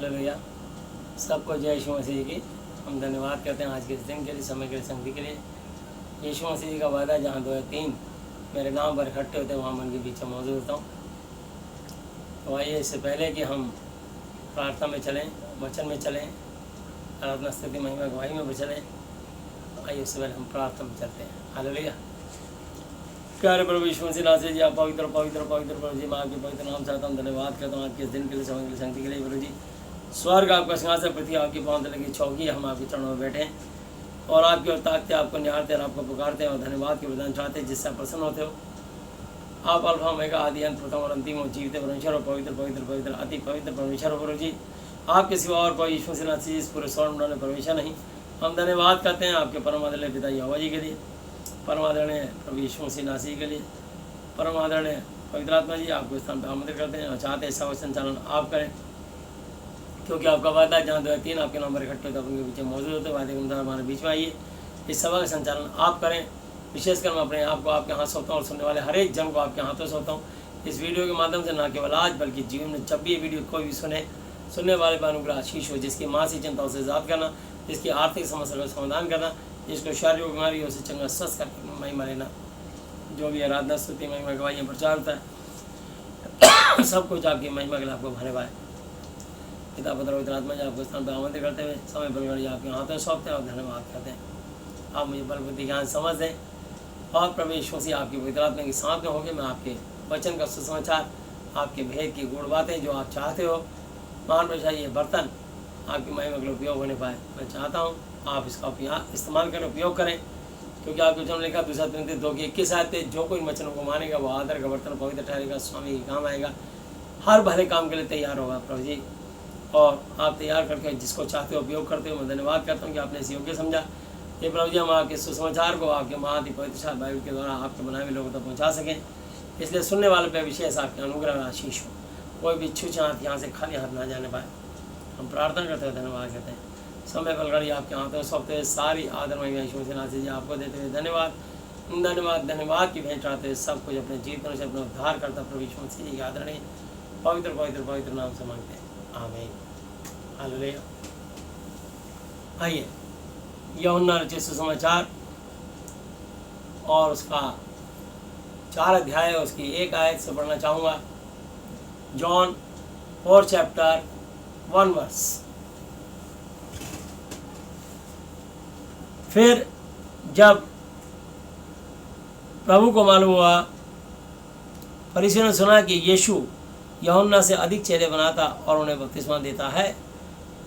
Hallelujah. सबको जय यीशु मसीह की हम धन्यवाद करते हैं आज के इस दिन के लिए, समय के लिए, संगति के लिए। यीशु मसीह का वादा जहाँ 2 या 3 मेरे नाम पर इकट्ठे होते हैं वहाँ मन के बीच में मौजूद होता हूँ। तो आइए, इससे पहले कि हम प्रार्थना में चलें, वचन में चलें, आराधना स्तुति महिमा गवाही में चलें, आइए उससे पहले हम प्रार्थना में चलते हैं। हालेलुया। प्यारे प्रभु यीशु मसीह नासरी जी, आप पवित्र पवित्र पवित्र प्रभु जी, मैं आपके पवित्र नाम चाहता हूँ, धन्यवाद करता हूँ आपके इस दिन के लिए, समय के लिए, संगति के लिए। प्रभु जी, स्वर्ग आपका सिंहासन, पृथ्वी आपकी पाँव तले की चौकी है। हम आपके चरणों में बैठे हैं और आपकी ओर ताकते, आपको निहारते और आपको पुकारते हैं और धन्यवाद के बलिदान चाहते हैं जिससे आप प्रसन्न होते हो। आप अल्फा ओमेगा, आदि अंत, प्रथम और अंतिम हो, जीवित परमेश्वर हो, पवित्र पवित्र पवित्र अति पवित्र परमेश्वर हो। प्रभु जी, आपके सिवा और कोई यीशु मसीह नासरी इस पूरे स्वर्ण में परमेश्वर नहीं। हम धन्यवाद करते हैं आपके परम आदरणीय पिता यहोवा जी के लिए, परम आदरणीय प्रभु यीशु मसीह नासरी के लिए, परम आदरणीय पवित्र आत्मा जी, आपको स्थान पर आमंत्रित करते हैं और चाहते हैं सब संचालन आप करें, क्योंकि आपका वादा जहाँ 2 या 3 आपके नाम पर इकट्ठे होते हैं उनके बीच में मौजूद होते हैं। वादे के अनुसार हमारे बीच में आइए, इस सभा का संचालन आप करें। विशेषकर मैं अपने आप को आपके हाथ सौंपता हूँ और सुनने वाले हर एक जन को आपके हाथों सौंपता हूँ। इस वीडियो के माध्यम से न केवल आज बल्कि जीवन में जब भी ये वीडियो कोई भी सुनने वाले पर अनुग्रह आशीष हो, जिसकी मानसिक चिंताओं से आज़ाद करना, जिसकी आर्थिक समस्या का समाधान करना, जिसको शारीरिक बीमारियों से चंगा स्वस्थ करके महिमा लेना। जो भी आराधना स्तुति महिमा गवाही प्रचार होता है सब कुछ आपकी महिमा के लिए आपको भरे पाए। पिता पुत्र पवित्र आत्मा जी, आपको स्थान पर आमंत्रित करते हुए समय परिवार आपके हाथों सौंपते हैं और धन्यवाद करते हैं। आप मुझे बल बुद्धि ज्ञान समझ दें और प्रभु यीशु मसीह आपकी पवित्र आत्मा के साथ में होकर मैं आपके वचन का सुसमाचार, आपके भेद की गूढ़ बातें जो आप चाहते हो, मान बचा ये बर्तन आपकी महिमा के लिए उपयोग होने पाए। मैं चाहता हूँ आप इसका इस्तेमाल करें, उपयोग करें, क्योंकि आपके वचन लिखा 2 Timothy 2:21 आते, जो कोई वचनों को मानेगा वो आदर का बर्तन पवित्र ठहरेगा, स्वामी के काम आएगा, हर भले काम के लिए तैयार होगा। प्रभु जी, और आप तैयार करके जिसको चाहते हो उपयोग करते हो। मैं धन्यवाद करता हूँ कि आपने इस योग्य समझा। ये प्रभु जी, हम आपके सुसमाचार को आपके महाति पवित्र बाइबल के द्वारा आपके बनाए हुए लोगों तक पहुँचा सकें, इसलिए सुनने वाले पर विशेष आपके अनुग्रह आशीष हो। कोई भी छूछे हाथ यहाँ से खाली हाथ ना जाने पाए। हम प्रार्थना करते हुए धन्यवाद करते हैं। समय बलगाड़ी आपके हाथों सौंपते हुए सारी आदर महिमा यीशु मसीह नासरी जी आपको देते हुए धन्यवाद धन्यवाद धन्यवाद की भेंट चढ़ाते हुए सब कुछ अपने जीवन से अपना उद्धार करता प्रभु यीशु मसीह जी के आदरणीय पवित्र पवित्र पवित्र नाम से मांगते हैं, आमीन। हालेलुया। आइए, यूहन्ना रचित सुसमाचार और उसका 4 अध्याय उसकी 1 आयत से पढ़ना चाहूँगा। जॉन 4:1। फिर जब प्रभु को मालूम हुआ, फरीसियों ने सुना कि यीशु यूहन्ना से अधिक चेले बनाता और उन्हें बपतिस्मा देता है,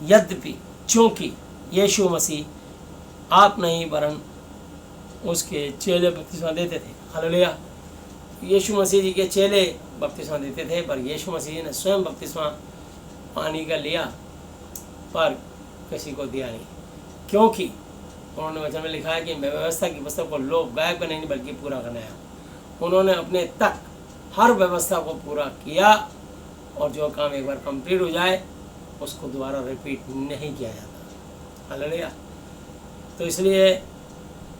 यद्यपि चूंकि यीशु मसीह आप नहीं वरन उसके चेले बपतिस्मा देते थे। हालेलुया। यीशु मसीह जी के चेले बपतिस्मा देते थे, पर यीशु मसीह जी ने स्वयं बपतिस्मा पानी का लिया पर किसी को दिया नहीं, क्योंकि उन्होंने वचन में लिखा है कि मैं व्यवस्था की पुस्तक को लोग गायब करने नहीं बल्कि पूरा करने आया। उन्होंने अपने तक हर व्यवस्था को पूरा किया और जो काम एक बार कंप्लीट हो जाए उसको दोबारा रिपीट नहीं किया जाता। हालेलुया। तो इसलिए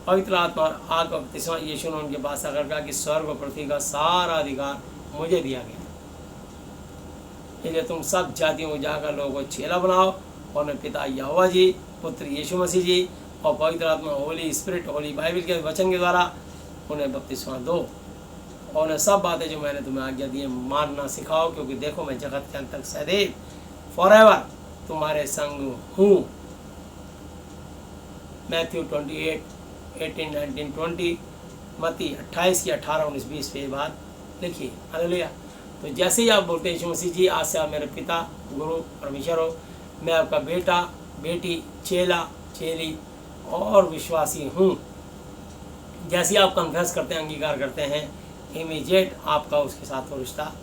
पवित्र आत्मा आग बपतिस्मा यीशु ने उनके पास आकर कहा कि स्वर्ग और पृथ्वी का सारा अधिकार मुझे दिया गया, इसलिए तुम सब जातियों को जाकर लोगों को चेला बनाओ और उन्हें पिता यहोवा जी, पुत्र यीशु मसीह जी और पवित्र आत्मा होली स्पिरिट, होली बाइबल के वचन के द्वारा उन्हें बपतिस्मा दो और उन्हें सब बातें जो मैंने तुम्हें आज्ञा दी है मानना सिखाओ, क्योंकि देखो मैं जगत के अंत तक सदैव फॉरएवर तुम्हारे संग हूँ। मैथ्यू 28:18-19-20, मत्ती 28:18-19-20 पे बात लिखी। हालेलुया। तो जैसे ही आप बोलते हैं यीशु मसीह जी आज से आप मेरे पिता गुरु परमेश्वर हो, मैं आपका बेटा बेटी चेला चेली और विश्वासी हूँ, जैसे आप कन्फेस करते हैं, अंगीकार करते हैं, इमीडिएट आपका उसके साथ वो रिश्ता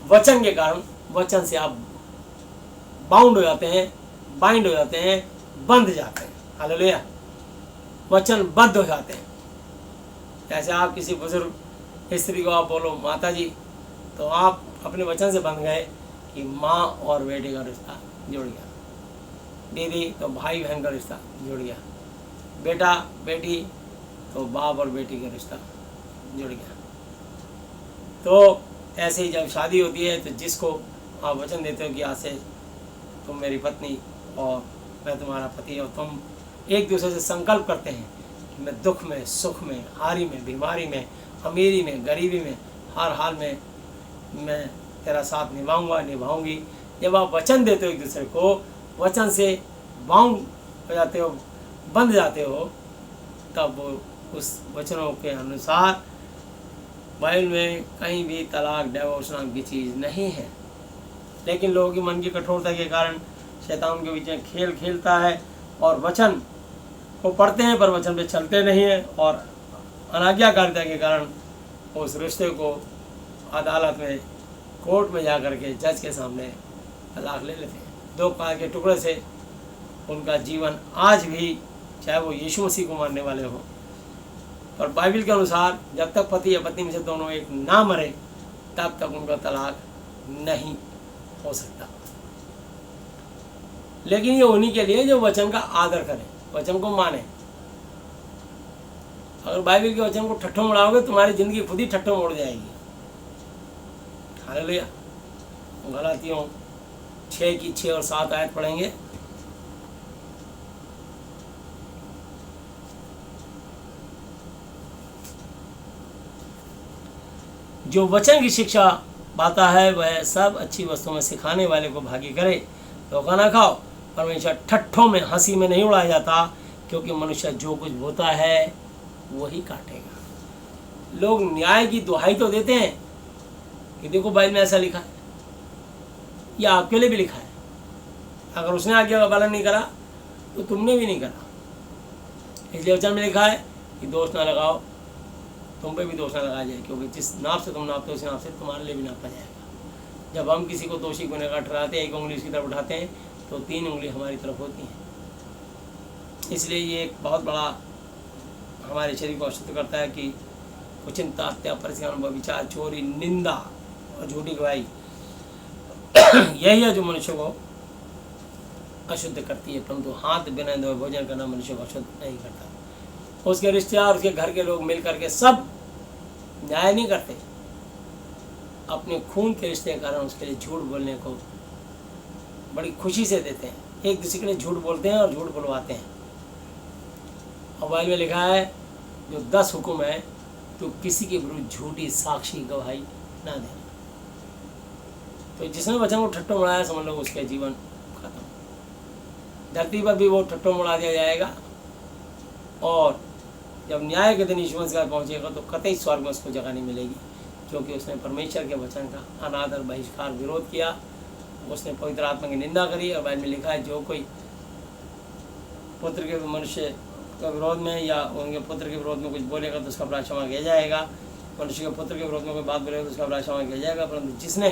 वचन के कारण, वचन से आप बाउंड हो जाते हैं, बाइंड हो जाते हैं, बंध जाते हैं। हालेलुया। वचन बद्ध हो जाते हैं। जैसे आप किसी बुजुर्ग स्त्री को आप बोलो माता जी, तो आप अपने वचन से बंध गए कि माँ और बेटे का रिश्ता जुड़ गया, दीदी तो भाई बहन का रिश्ता जुड़ गया, बेटा बेटी तो बाप और बेटी का रिश्ता जुड़ गया। तो ऐसे ही जब शादी होती है तो जिसको आप वचन देते हो कि आज से तुम मेरी पत्नी और मैं तुम्हारा पति, और तुम एक दूसरे से संकल्प करते हैं कि मैं दुख में, सुख में, हारी में, बीमारी में, अमीरी में, गरीबी में, हर हाल में मैं तेरा साथ निभाऊंगा, निभाऊंगी। जब आप वचन देते हो एक दूसरे को, वचन से बाउंड हो जाते हो, बंध जाते हो, तब वो उस वचनों के अनुसार बाइबल में कहीं भी तलाक, डिवोर्स नाम की चीज़ नहीं है। लेकिन लोगों की मन की कठोरता के कारण शैतान उनके बीच में खेल खेलता है और वचन को पढ़ते हैं पर वचन पे चलते नहीं हैं, और अनाज्ञाकारिता के कारण उस रिश्ते को अदालत में, कोर्ट में जा कर के जज के सामने तलाक ले लेते हैं। 2 काल के टुकड़े से उनका जीवन आज भी, चाहे वो यीशु मसीह को मानने वाले हों, पर बाइबल के अनुसार जब तक पति या पत्नी में से दोनों एक ना मरे तब तक उनका तलाक नहीं हो सकता। लेकिन ये उन्हीं के लिए जो वचन का आदर करें, वचन को माने। अगर बाइबल के वचन को ठट्ठों उड़ाओगे, तुम्हारी जिंदगी खुद ही ठट्ठों उड़ जाएगी। हालेलुया। गलातियों 6 की 6 और 7 आयत पढ़ेंगे। जो वचन की शिक्षा पाता है वह सब अच्छी वस्तुओं में सिखाने वाले को भागी करे। धोखा ना खाओ, परमेश्वर ठट्ठों में, हंसी में नहीं उड़ाया जाता, क्योंकि मनुष्य जो कुछ बोता है वही काटेगा। लोग न्याय की दुहाई तो देते हैं कि देखो बाइबल में ऐसा लिखा है, या आपके लिए भी लिखा है, अगर उसने आज्ञा का पालन नहीं करा तो तुमने भी नहीं करा। इसलिए वचन में लिखा है कि दोष ना लगाओ, तुम पे भी दोष ना लगाया जाए, क्योंकि जिस नाप से तुम नापते हो उसी नाप से तुम्हारे लिए भी नापा जाएगा। जब हम किसी को दोषी गुनहगार ठहराते हैं, 1 उंगली उसकी तरफ उठाते हैं तो 3 उंगली हमारी तरफ होती हैं। इसलिए ये एक बहुत बड़ा हमारे शरीर को अशुद्ध करता है कि कुचिंता, हत्या, परिश्रम, विचार, चोरी, निंदा और झूठी गवाही यही है जो मनुष्य को अशुद्ध करती है। परंतु हाथ बिना धोए भोजन करना मनुष्य को अशुद्ध नहीं करता। उसके रिश्तेदार, उसके घर के लोग मिल करके सब न्याय नहीं करते, अपने खून के रिश्ते के कारण उसके लिए झूठ बोलने को बड़ी खुशी से देते हैं। एक दूसरे के लिए झूठ बोलते हैं और झूठ बुलवाते हैं। मोबाइल में लिखा है जो 10 हुक्म है, तो किसी के विरुद्ध झूठी साक्षी गवाही ना देना। तो जिसने वचन को ठट्ठों उड़ाया, समझ लो उसका जीवन खत्म। धरती पर भी वो ठट्ठों उड़ा दिया जाएगा, और जब न्याय के दिन यीशु मसीह पहुंचेगा तो कतई स्वर्ग में उसको जगह नहीं मिलेगी, क्योंकि उसने परमेश्वर के वचन का अनादर, बहिष्कार, विरोध किया। उसने पवित्र आत्मा की निंदा करी। और बाइबल में लिखा है जो कोई पुत्र के मनुष्य के विरोध में या उनके पुत्र के विरोध में कुछ बोलेगा तो उसका अपराध क्षमा किया जाएगा। मनुष्य के पुत्र के विरोध में कोई बात बोलेगा तो उसका अपराध क्षमा किया जाएगा, परंतु जिसने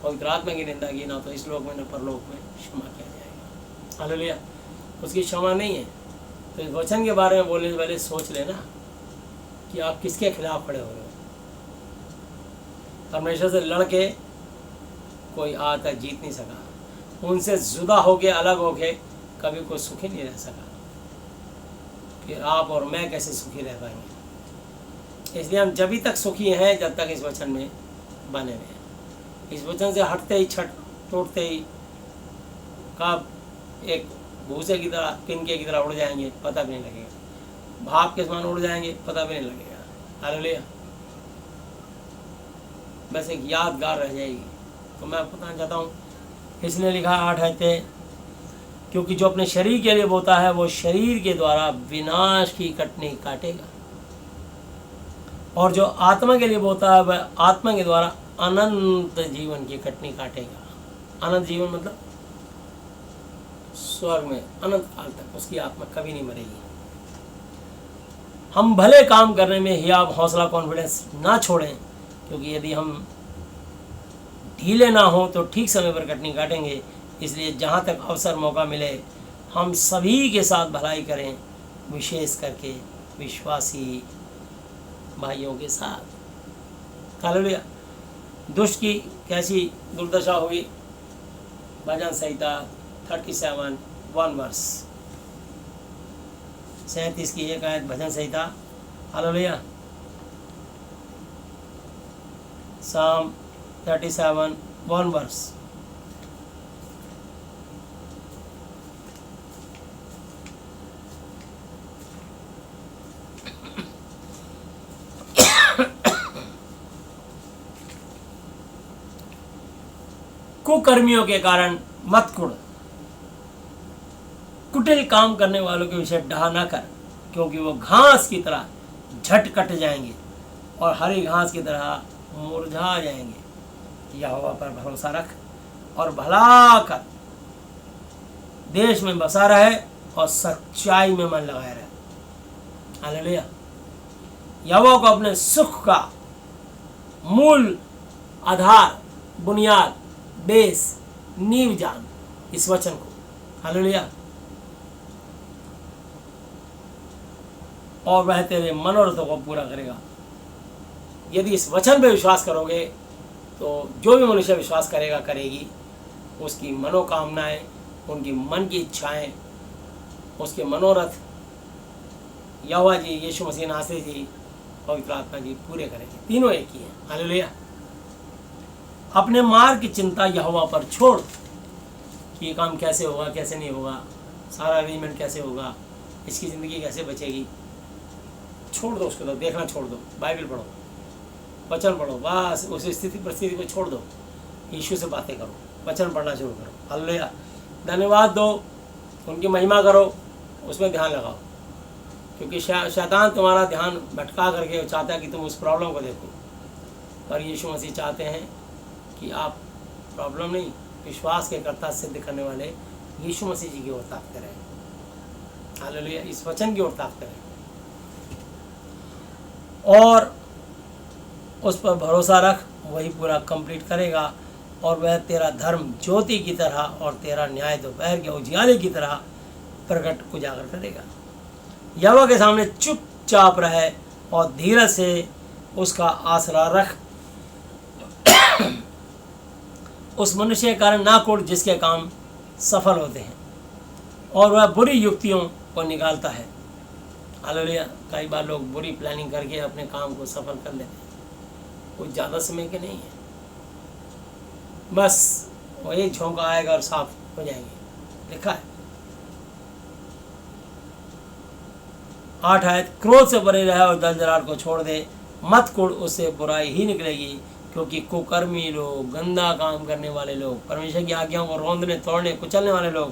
पवित्र आत्मा की निंदा की, ना तो इस लोक में न परलोक में क्षमा किया जाएगा। हालेलुया। उसकी क्षमा नहीं है। तो इस वचन के बारे में बोलने से पहले सोच लेना कि आप किसके खिलाफ खड़े हो रहे हो। परमेश्वर से लड़के कोई आज तक जीत नहीं सका। उनसे जुदा होके, अलग होके कभी कोई सुखी नहीं रह सका। फिर आप और मैं कैसे सुखी रह पाएंगे? इसलिए हम जब तक सुखी हैं जब तक इस वचन में बने रहें। इस वचन से हटते ही, छट टूटते ही कब एक भूसे की तरह, तिनके की तरह उड़ जाएंगे पता भी नहीं लगेगा। भाप के समान उड़ जाएंगे पता भी नहीं लगेगा। हालेलुया। बस एक यादगार रह जाएगी। तो मैं आपको बताना चाहता हूँ, इसलिए लिखा 8 आयतें, क्योंकि जो अपने शरीर के लिए बोता है वो शरीर के द्वारा विनाश की कटनी काटेगा, और जो आत्मा के लिए बोता है वह आत्मा के द्वारा अनंत जीवन की कटनी काटेगा। अनंत जीवन मतलब स्वर्ग में अनंत काल तक उसकी आत्मा कभी नहीं मरेगी। हम भले काम करने में ही आप हौसला, कॉन्फिडेंस ना छोड़ें, क्योंकि यदि हम ढीले ना हो तो ठीक समय पर कटनी काटेंगे। इसलिए जहाँ तक अवसर, मौका मिले, हम सभी के साथ भलाई करें, विशेष करके विश्वासी भाइयों के साथ। हालेलुया। दुष्ट की कैसी दुर्दशा हुई? भजन संहिता 37 1 वर्स 37 की 1 आयत भजन संहिता। हालेलुया। Psalm 37 1 verse. कुकर्मियों के कारण मत कुड़, कुटिल काम करने वालों के विषय डहा न कर, क्योंकि वो घास की तरह झट कट जाएंगे और हरी घास की तरह मुरझा जाएंगे। यहोवा पर भरोसा रख और भला कर, देश में बसा रहे और सच्चाई में मन लगाए रहे। हालेलुया। यहोवा को अपने सुख का मूल आधार, बुनियाद, बेस, नींव जान इस वचन को। हालेलुया। और वह तेरे मनोरथों को पूरा करेगा। यदि इस वचन पे विश्वास करोगे तो जो भी मनुष्य विश्वास करेगा, करेगी, उसकी मनोकामनाएं, उनकी मन की इच्छाएं, उसके मनोरथ यहोवा जी, यीशु मसीह नासरी जी, पवित्र आत्मा जी पूरे करेंगे। तीनों एक ही हैं। हालेलुया। अपने मार्ग की चिंता यहोवा पर छोड़ कि ये काम कैसे होगा, कैसे नहीं होगा, सारा अरेंजमेंट कैसे होगा, इसकी ज़िंदगी कैसे बचेगी। छोड़ दो उसको, तो देखना छोड़ दो, बाइबल पढ़ो, वचन पढ़ो, बस उस स्थिति परिस्थिति को छोड़ दो, यीशु से बातें करो, वचन पढ़ना शुरू करो। हालेलुया। धन्यवाद दो, उनकी महिमा करो, उसमें ध्यान लगाओ, क्योंकि शैतान तुम्हारा ध्यान भटका करके चाहता है कि तुम उस प्रॉब्लम को देखो, पर यीशु मसीह चाहते हैं कि आप प्रॉब्लम नहीं, विश्वास के कर्ता सिद्ध करने वाले यीशु मसीह जी की ओर ताकते रहें। हालेलुया। इस वचन की ओर ताकते रहें और उस पर भरोसा रख, वही पूरा कंप्लीट करेगा। और वह तेरा धर्म ज्योति की तरह और तेरा न्याय दोपहर के उजियाले की तरह प्रकट उजागर करेगा। यहोवा के सामने चुपचाप रहे और धीरज से उसका आसरा रख। उस मनुष्य के कारण ना कोड़ जिसके काम सफल होते हैं और वह बुरी युक्तियों को निकालता है। हालेलुया। कई बार लोग बुरी प्लानिंग करके अपने काम को सफल कर लेते हैं, कुछ ज़्यादा समय के नहीं है, बस वही झोंका आएगा और साफ हो जाएंगे। लिखा है 8 आयत, क्रोध से भरे रहे और दल दरार को छोड़ दे, मत कुड़, उससे बुराई ही निकलेगी, क्योंकि कुकर्मी लोग, गंदा काम करने वाले लोग, परमेश्वर की आज्ञाओं को रौंदने, तोड़ने, कुचलने वाले लोग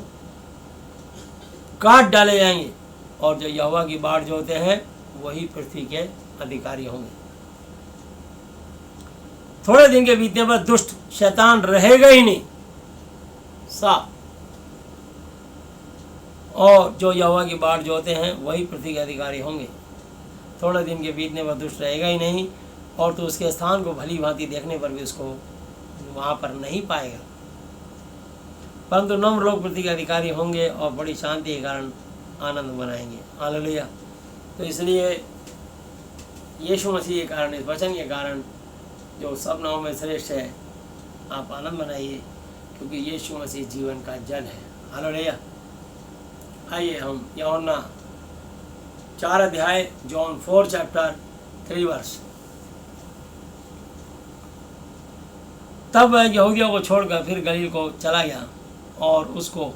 काट डाले जाएंगे, और जो यहोवा की बाट जोते हैं वही पृथ्वी के अधिकारी होंगे। थोड़े दिन के बीतने पर दुष्ट शैतान रहेगा ही नहीं, साफ, और जो यहोवा की बाट जोते हैं वही पृथ्वी के अधिकारी होंगे। थोड़े दिन के बीतने पर दुष्ट रहेगा ही नहीं, और तो उसके स्थान को भली भांति देखने पर भी उसको वहाँ पर नहीं पाएगा, परंतु नम्र लोग पृथ्वी के अधिकारी होंगे और बड़ी शांति के कारण आनंद मनाएंगे। हालेलुया। तो इसलिए यीशु मसीह के कारण, इस वचन के कारण, जो सब नामों में श्रेष्ठ है, आप आनंद मनाइए, क्योंकि यीशु मसीह जीवन का जल है। हालेलुया। आइए हम यूहन्ना 4 अध्याय, जॉन 4 चैप्टर 3 वर्स। तब वह यहूदियों को छोड़कर फिर गलील को चला गया, और उसको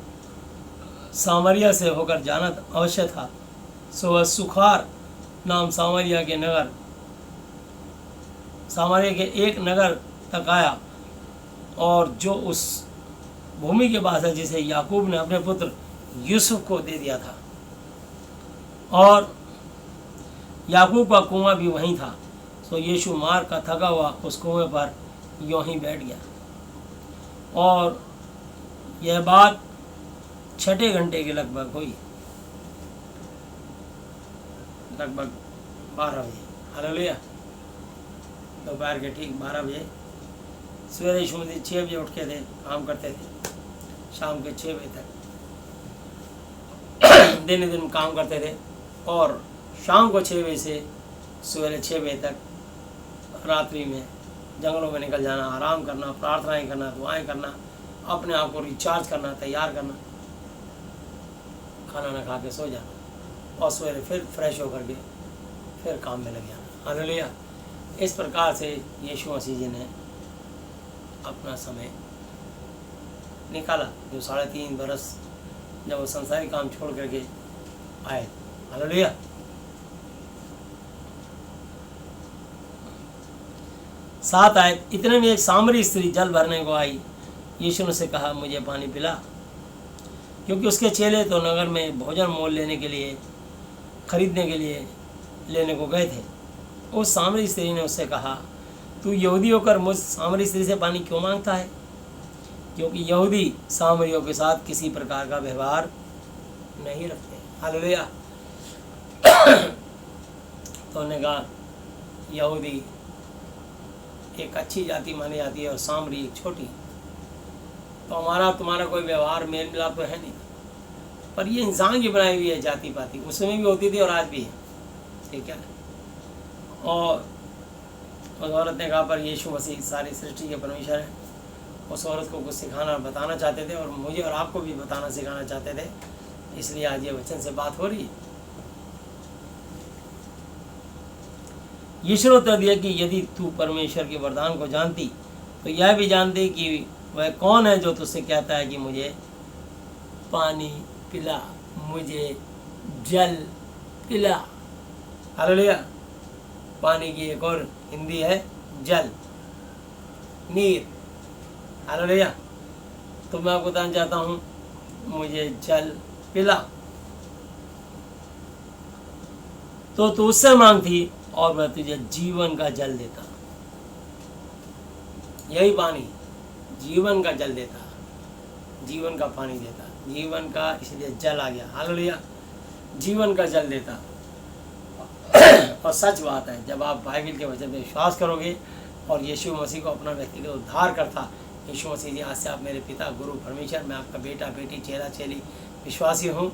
सामरिया से होकर जाना अवश्य था। सो वह सुखार नाम सामरिया के एक नगर तक आया, और जो उस भूमि के पास है जिसे याकूब ने अपने पुत्र यूसुफ को दे दिया था, और याकूब का कुआं भी वहीं था। सो यीशु मार का थका हुआ उस कुएं पर यूं ही बैठ गया, और यह बात 6 घंटे के लगभग हुई, लगभग 12 बजे। हालेलुया। दोपहर के ठीक 12 बजे। सवेरे यीशु मसीह 6 बजे उठ के थे, काम करते थे, शाम के 6 बजे तक दिन काम करते थे, और शाम को 6 बजे से सवेरे 6 बजे तक रात्रि में जंगलों में निकल जाना, आराम करना, प्रार्थनाएं करना, दुआएं करना, अपने आप को रिचार्ज करना, तैयार करना, खाना ना खा के सो जाना, और सवेरे फिर फ्रेश होकर के फिर काम में लग जाना। हालेलुया। इस प्रकार से यीशु मसीह जी ने अपना समय निकाला, जो 3.5 बरस जब वो संसारिक काम छोड़ करके आए। हालेलुया। सात आयत, इतने में एक सामरी स्त्री जल भरने को आई, यीशु ने से कहा मुझे पानी पिला, क्योंकि उसके चेले तो नगर में भोजन मोल लेने के लिए, खरीदने के लिए लेने को गए थे। उस सामरी स्त्री ने उससे कहा, तू यहूदी होकर मुझ सामरी स्त्री से पानी क्यों मांगता है? क्योंकि यहूदी सामरियों के साथ किसी प्रकार का व्यवहार नहीं रखते। हालेलुया। तो उन्होंने कहा यहूदी एक अच्छी जाति मानी जाती है और सामरी एक छोटी, तो हमारा तुम्हारा कोई व्यवहार मेल मिलाप तो है नहीं, पर ये इंसान की बनाई हुई है जाति पाति, उसमें भी होती थी और आज भी है, ठीक है। और उस औरत ने कहा पर यीशु मसीह सारी सृष्टि के परमेश्वर है। उस औरत को कुछ सिखाना और बताना चाहते थे और मुझे और आपको भी बताना सिखाना चाहते थे, इसलिए आज ये वचन से बात हो रही है। यीशु ने उत्तर दिया कि यदि तू परमेश्वर के वरदान को जानती तो यह भी जानती कि वह कौन है जो तुझसे कहता है कि मुझे पानी पिला, मुझे जल पिला। हालेलुया। पानी की एक और हिंदी है जल, नीर। हालेलुया। तो मैं आपको बताना चाहता हूँ मुझे जल पिला, तो तू उससे मांगती और वह तुझे जीवन का जल देता। यही पानी जीवन का जल देता, जीवन का पानी देता, जीवन का, इसलिए जल आ गया। हालेलुया। जीवन का जल देता। और सच बात है, जब आप बाइबल के वचन पे विश्वास करोगे और यीशु मसीह को अपना व्यक्तिगत उद्धार करता, यीशु मसीह जी आज से आप मेरे पिता गुरु परमेश्वर, मैं आपका बेटा बेटी चेला चेली विश्वासी हूँ,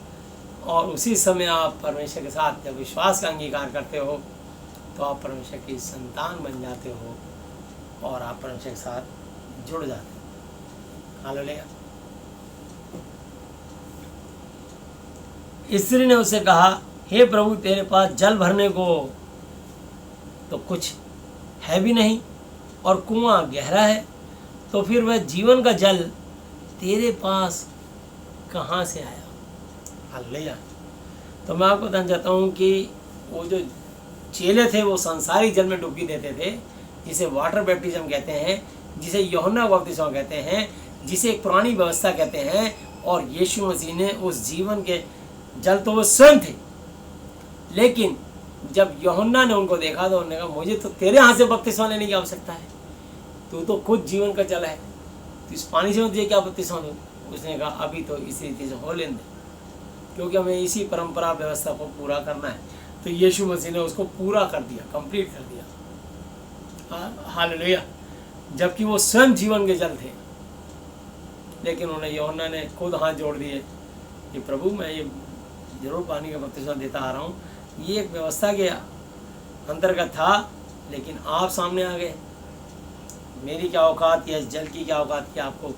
और उसी समय आप परमेश्वर के साथ जब विश्वास का अंगीकार करते हो तो आप परमेश्वर की संतान बन जाते हो और आप परमेश्वर के साथ जुड़ जाते हो। हालेलुया। स्त्री ने उससे कहा, हे प्रभु, तेरे पास जल भरने को तो कुछ है भी नहीं और कुआं गहरा है, तो फिर वह जीवन का जल तेरे पास कहाँ से आया? हालेलुया। तो मैं आपको बताना चाहता हूँ कि वो जो चेले थे वो संसारिक जल में डुबकी देते थे, जिसे वाटर बैप्टिज्म कहते हैं, जिसे यूहन्ना बपतिस्मा कहते हैं, जिसे एक पुरानी व्यवस्था कहते हैं। और यीशु मसीह ने उस जीवन के जल तो वो स्वयं थे, लेकिन जब यूहन्ना ने उनको देखा तो उन्होंने कहा, मुझे तो तेरे हाथ से बपतिस्मा लेने की आवश्यकता है, तू तो खुद जीवन का जल है, तो इस पानी से मुझे क्या बपतिस्मा दूँ? उसने कहा, अभी तो इस रीति से हो लेने दे, क्योंकि हमें इसी परंपरा व्यवस्था को पूरा करना है। तो यीशु मसीह ने उसको पूरा कर दिया, कंप्लीट कर दिया। हालेलुया। जबकि वो स्वयं जीवन के जल थे, लेकिन उन्हें यूहन्ना ने खुद हाथ जोड़ दिए कि प्रभु, मैं ये जरूर पानी का बपतिस्मा देता आ रहा हूँ, ये एक व्यवस्था के अंतर्गत था, लेकिन आप सामने आ गए। मेरी क्या औकात या इस जल की क्या औकात कि आपको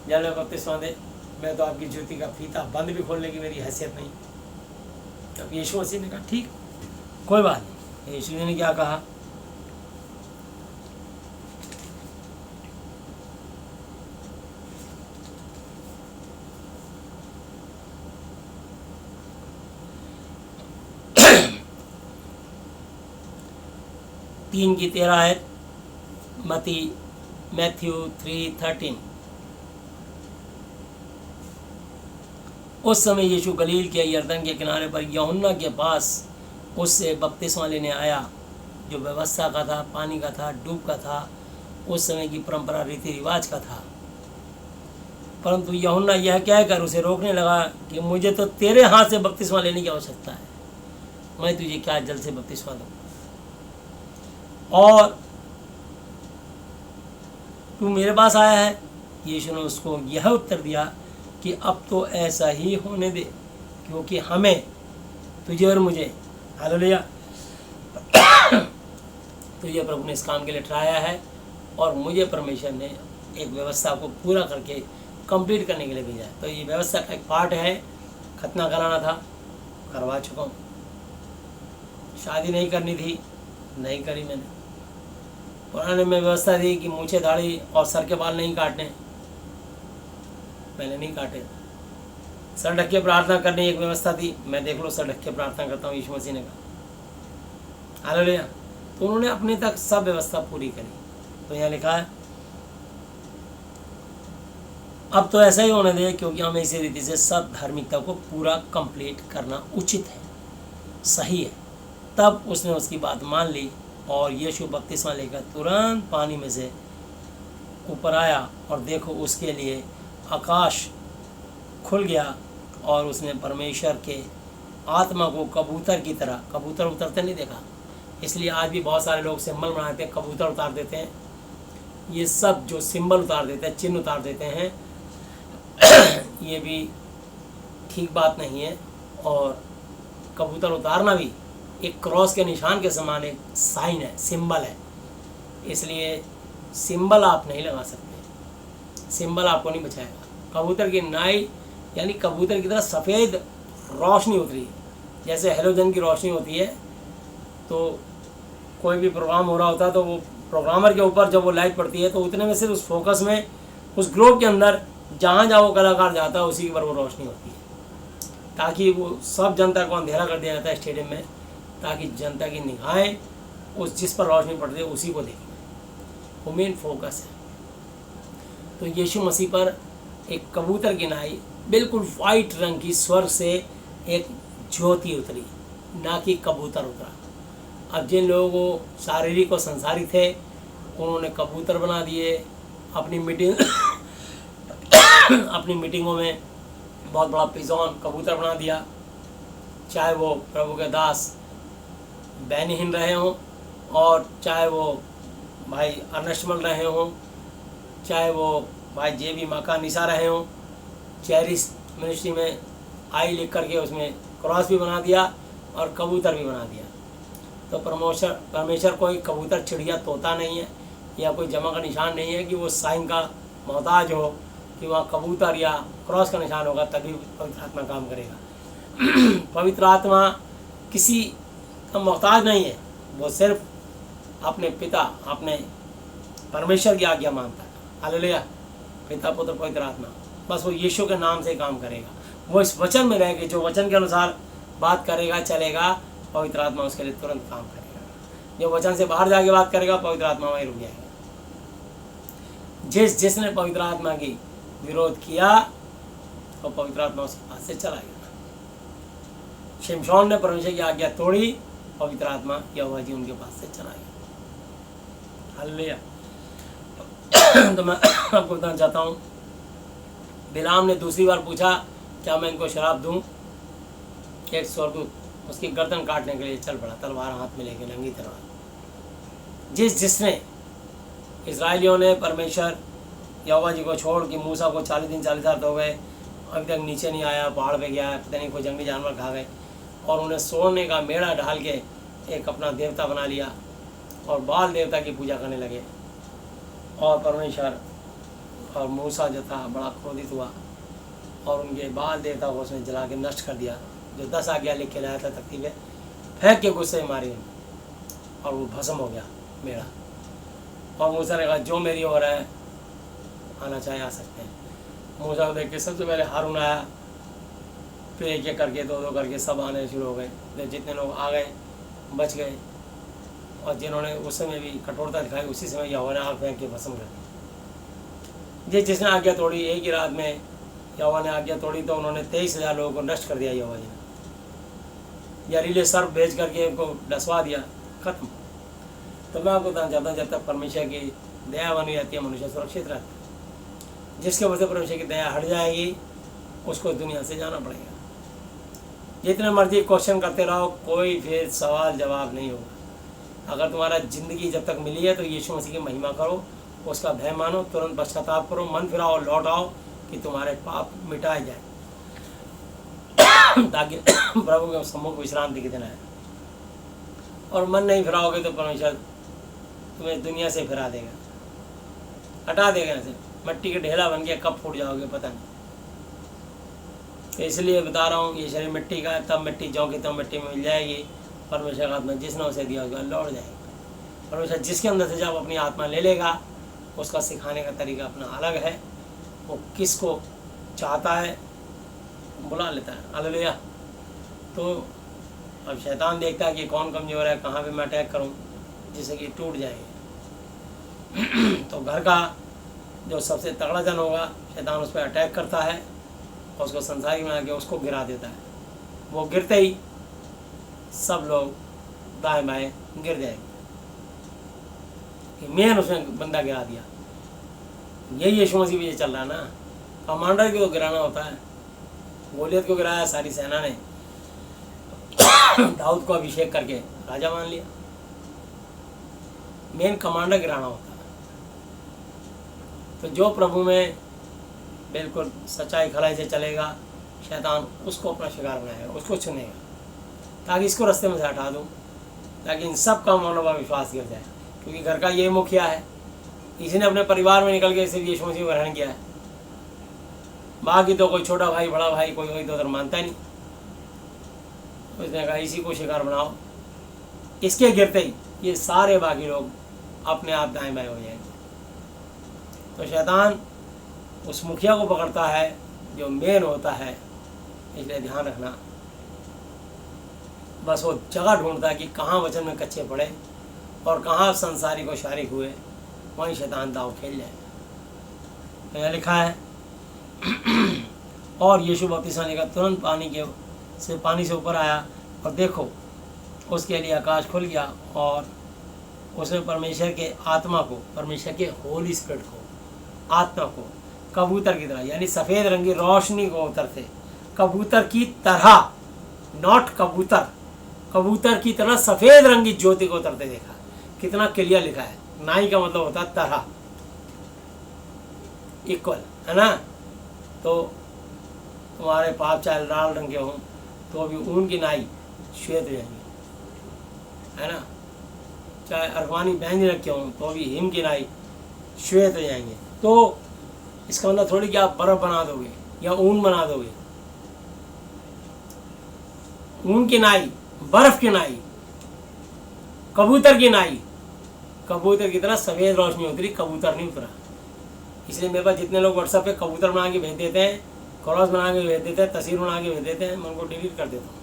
जल में बपतिस्मा दे? मैं तो आपकी ज्योति का फीता बंद भी खोलने की मेरी हैसियत नहीं। तब यीशु मसीह ने कहा, ठीक, कोई बात नहीं। यीशु ने क्या कहा? तीन की 13 है, मैथ्यू 3:13। उस समय यीशु गलील के यरदन के किनारे पर यूहन्ना के पास उससे बपतिस्मा लेने आया, जो व्यवस्था का था, पानी का था, डूब का था, उस समय की परंपरा रीति रिवाज का था। परंतु यूहन्ना यह कहकर उसे रोकने लगा कि मुझे तो तेरे हाथ से बपतिस्मा लेने की आवश्यकता है, मैं तुझे क्या जल से बपतिस्मा दूँ? और तू मेरे पास आया है? यीशु ने उसको यह उत्तर दिया कि अब तो ऐसा ही होने दे, क्योंकि हमें, तुझे और मुझे, हालेलुया, तुझे प्रभु ने इस काम के लिए ठहराया है और मुझे परमेश्वर ने एक व्यवस्था को पूरा करके कंप्लीट करने के लिए भेजा है। तो ये व्यवस्था का एक पार्ट है, खतना कराना था, करवा चुका हूँ। शादी नहीं करनी थी, नहीं करी मैंने। पुराने में व्यवस्था थी कि मूछे दाढ़ी और सर के बाल नहीं काटने, मैंने नहीं काटे। सर ढक के प्रार्थना करने एक व्यवस्था थी, मैं देख लो सर ढक के प्रार्थना करता हूँ, यीशु मसीह ने कहा। हालेलुया। तो उन्होंने अपने तक सब व्यवस्था पूरी करी। तो यहाँ लिखा है, अब तो ऐसा ही होने दे, क्योंकि हमें इसी रीति से सब धार्मिकता को पूरा कंप्लीट करना उचित है, सही है। तब उसने उसकी बात मान ली और यीशु बपतिस्मा लेकर तुरंत पानी में से ऊपर आया और देखो उसके लिए आकाश खुल गया और उसने परमेश्वर के आत्मा को कबूतर की तरह, कबूतर उतरते नहीं देखा, इसलिए आज भी बहुत सारे लोग सिंबल बनाते हैं, कबूतर उतार देते हैं, ये सब जो सिंबल उतार देते हैं, चिन्ह उतार देते हैं, ये भी ठीक बात नहीं है। और कबूतर उतारना भी एक क्रॉस के निशान के समान एक साइन है, सिंबल है, इसलिए सिंबल आप नहीं लगा सकते, सिंबल आपको नहीं बचाएगा। कबूतर की नाई यानी कबूतर की तरह सफ़ेद रोशनी उतरी है, जैसे हेलोजन की रोशनी होती है, तो कोई भी प्रोग्राम हो रहा होता है तो वो प्रोग्रामर के ऊपर जब वो लाइट पड़ती है तो उतने में से उस फोकस में, उस ग्लोब के अंदर जहाँ जहाँ वो कलाकार जाता है उसी पर वो रोशनी होती है, ताकि वो सब जनता को अंधेरा कर दिया जाता है स्टेडियम में, ताकि जनता की निगाहें उस जिस पर रोशनी पड़ती है उसी को देखें, वो मेन फोकस है। तो यीशु मसीह पर एक कबूतर की नाई बिल्कुल वाइट रंग की स्वर्ग से एक ज्योति उतरी, ना कि कबूतर उतरा। अब जिन लोगों को शारीरिक और संसारी थे उन्होंने कबूतर बना दिए, अपनी मीटिंगों में बहुत बड़ा पिजॉन कबूतर बना दिया, चाहे वो प्रभु के दास बैनहीन रहे हों और चाहे वो भाई अर्नशमल रहे हों, चाहे वो भाई जेबी माका निशा रहे हों, चेरिस मिनिस्ट्री में आई लिख करके उसमें क्रॉस भी बना दिया और कबूतर भी बना दिया। तो परमेश्वर कोई कबूतर चिड़िया तोता नहीं है या कोई जमा का निशान नहीं है कि वो साइन का मोहताज हो कि वहाँ कबूतर या क्रॉस का निशान होगा तभी पवित्र आत्मा काम करेगा। पवित्र आत्मा किसी का मोहताज नहीं है, वो सिर्फ अपने पिता, अपने परमेश्वर की आज्ञा मानता है। हालेलुया। पिता पुत्र पवित्र आत्मा, बस वो यीशु के नाम से काम करेगा, वो इस वचन में रहेगा, जो वचन के अनुसार बात करेगा चलेगा, पवित्र आत्मा उसके लिए तुरंत काम करेगा। जो वचन से बाहर जाके बात करेगा पवित्र आत्मा वहीं रुक जाएगा। जिसने पवित्र आत्मा की विरोध किया तो पवित्र आत्मा उसके पास से चला गया। शिमशोन ने परमेश्वर की आज्ञा तोड़ी, पवित्र आत्मा यहोवा जी उनके पास से चला गया। हालेलुया। तो मैं आपको बताना चाहता हूँ, बिलाम ने दूसरी बार पूछा क्या मैं इनको शराब दूँ? एक स्वर्गदूत उसकी गर्दन काटने के लिए चल पड़ा, तलवार हाथ में लेके, नंगी तलवार। जिसने इजराइलियों ने परमेश्वर यहोवा जी को छोड़ के मूसा को 40 दिन 40 रात हो गए, अभी तक नीचे नहीं आया, पहाड़ पे गया, पता नहीं कोई जंगली जानवर खा गए, और उन्हें सोने का मेढ़ा ढाल के एक अपना देवता बना लिया और बाल देवता की पूजा करने लगे। और परमेश्वर और मूसा जो था बड़ा क्रोधित हुआ और उनके बाल देवता को उसने जला के नष्ट कर दिया। जो 10 आज्ञा लिख के लाया था तख्ती पे, फेंक के गुस्से मारी और वो भस्म हो गया मेरा। और मूसा ने कहा जो मेरी हो रहा है आना चाहे आ सकते हैं। मूसा को देख के सबसे पहले हारून आया, फिर एक एक करके 2-2 करके सब आने शुरू हो गए। जितने लोग आ गए बच गए, और जिन्होंने उस समय भी कठोरता दिखाई उसी समय यहोवा ने आग फेंक के भस्म कर दी। जिसने आज्ञा तोड़ी, एक ही रात में यहोवा ने आज्ञा तोड़ी तो उन्होंने 23,000 लोगों को नष्ट कर दिया यहोवा जी ने। जहरीले सर्प भेज करके उनको डसवा दिया, खत्म। तो मैं आपको बताना चाहता हूँ, जब तक परमेश्वर की दया बनी रहती है मनुष्य सुरक्षित रहता है। जिसके वजह से परमेश्वर की दया हट जाएगी उसको दुनिया से जाना पड़ेगा। जितने मर्जी क्वेश्चन करते रहो, कोई फिर सवाल जवाब नहीं होगा। अगर तुम्हारा ज़िंदगी जब तक मिली है तो यीशु मसीह की महिमा करो, उसका भय मानो, तुरंत पश्चाताप करो, मन फिराओ, लौट आओ कि तुम्हारे पाप मिटाए जाए, ताकि प्रभु के सम्मुख विश्रांति के दिन आए। और मन नहीं फिराओगे तो परमेश्वर तुम्हें दुनिया से फिरा देगा, हटा देगा ऐसे, मिट्टी के ढेला बन के कब फूट जाओगे पता नहीं। तो इसलिए बता रहा हूँ, ये शरीर मिट्टी का है, तब मिट्टी जौ की तब मिट्टी में मिल जाएगी। परमेश्वर का आत्मा जिसने उसे दिया होगा लौट जाएगा। परमेश्वर जिसके अंदर से जब अपनी आत्मा ले लेगा, उसका सिखाने का तरीका अपना अलग है। वो किसको चाहता है बुला लेता है। हालेलुया। तो अब शैतान देखता है कि कौन कमज़ोर है, कहाँ पे मैं अटैक करूँ जिससे कि टूट जाएगी। तो घर का जो सबसे तगड़ा जन होगा, शैतान उस पर अटैक करता है और उसको संसारी बना के उसको गिरा देता है। वो गिरते ही सब लोग दाएं बाएं गिर जाएंगे। मेन उसने बंदा गिरा दिया। यही यीशु मसीह भी ये चल रहा है ना, कमांडर को गिराना होता है। गोलियत को गिराया सारी सेना ने, दाऊद को अभिषेक करके राजा मान लिया। मेन कमांडर गिराना होता है। तो जो प्रभु में बिल्कुल सच्चाई खलाई से चलेगा, शैतान उसको अपना शिकार बनाएगा, उसको चुनेगा, ताकि इसको रास्ते में से हटा दूँ, ताकि इन सब का मनोभाव विश्वास गिर जाए। क्योंकि घर का ये मुखिया है, इसने अपने परिवार में निकल के सिर्फ यीशु मसीह को ग्रहण किया है। बाकी तो कोई छोटा भाई बड़ा भाई कोई तो उधर मानता ही नहीं। उसने कहा इसी को शिकार बनाओ। इसके गिरते ही ये सारे बाकी लोग अपने आप दाएं बाएं हो जाएंगे। तो शैतान उस मुखिया को पकड़ता है जो मेन होता है। इसलिए ध्यान रखना, बस वो जगह ढूंढता है कि कहाँ वचन में कच्चे पड़े और कहाँ संसारी को शारिक हुए, वहीं शैतान दाव खेल जाए। तो यहाँ लिखा है और यीशु बपतिस्मा लेकर तुरंत पानी से ऊपर आया, और देखो उसके लिए आकाश खुल गया और उसने परमेश्वर के आत्मा को, परमेश्वर के होली स्पिरिट को, आत्मा को कबूतर की तरह, यानी सफ़ेद रंग की रोशनी को उतरते कबूतर की तरह, नॉट कबूतर, कबूतर की तरह सफ़ेद रंग की ज्योति को उतरते देखा। कितना क्लियर लिखा है। नाई का मतलब होता है तरह, इक्वल, है ना। तो तुम्हारे पाप चाहे लाल रंग के हों तो भी ऊन की नाई श्वेत हो जाएंगे, है ना। चाहे अरवानी बैंगनी रखे हों तो भी हिम की नाई श्वेत हो जाएंगे। तो इसका मतलब थोड़ी कि आप बर्फ़ बना दोगे या ऊन बना दोगे। ऊन की नाई, बर्फ़ की नाई, कबूतर की नाई, कबूतर की तरह सफ़ेद रोशनी उतरी, कबूतर नहीं उतरा। इसलिए मेरे पास जितने लोग व्हाट्सएप पे कबूतर बना के भेज देते हैं, क्रॉस बना के भेज देते हैं, तस्वीर बना के भेज देते हैं, मैं उनको डिलीट कर देता हूँ।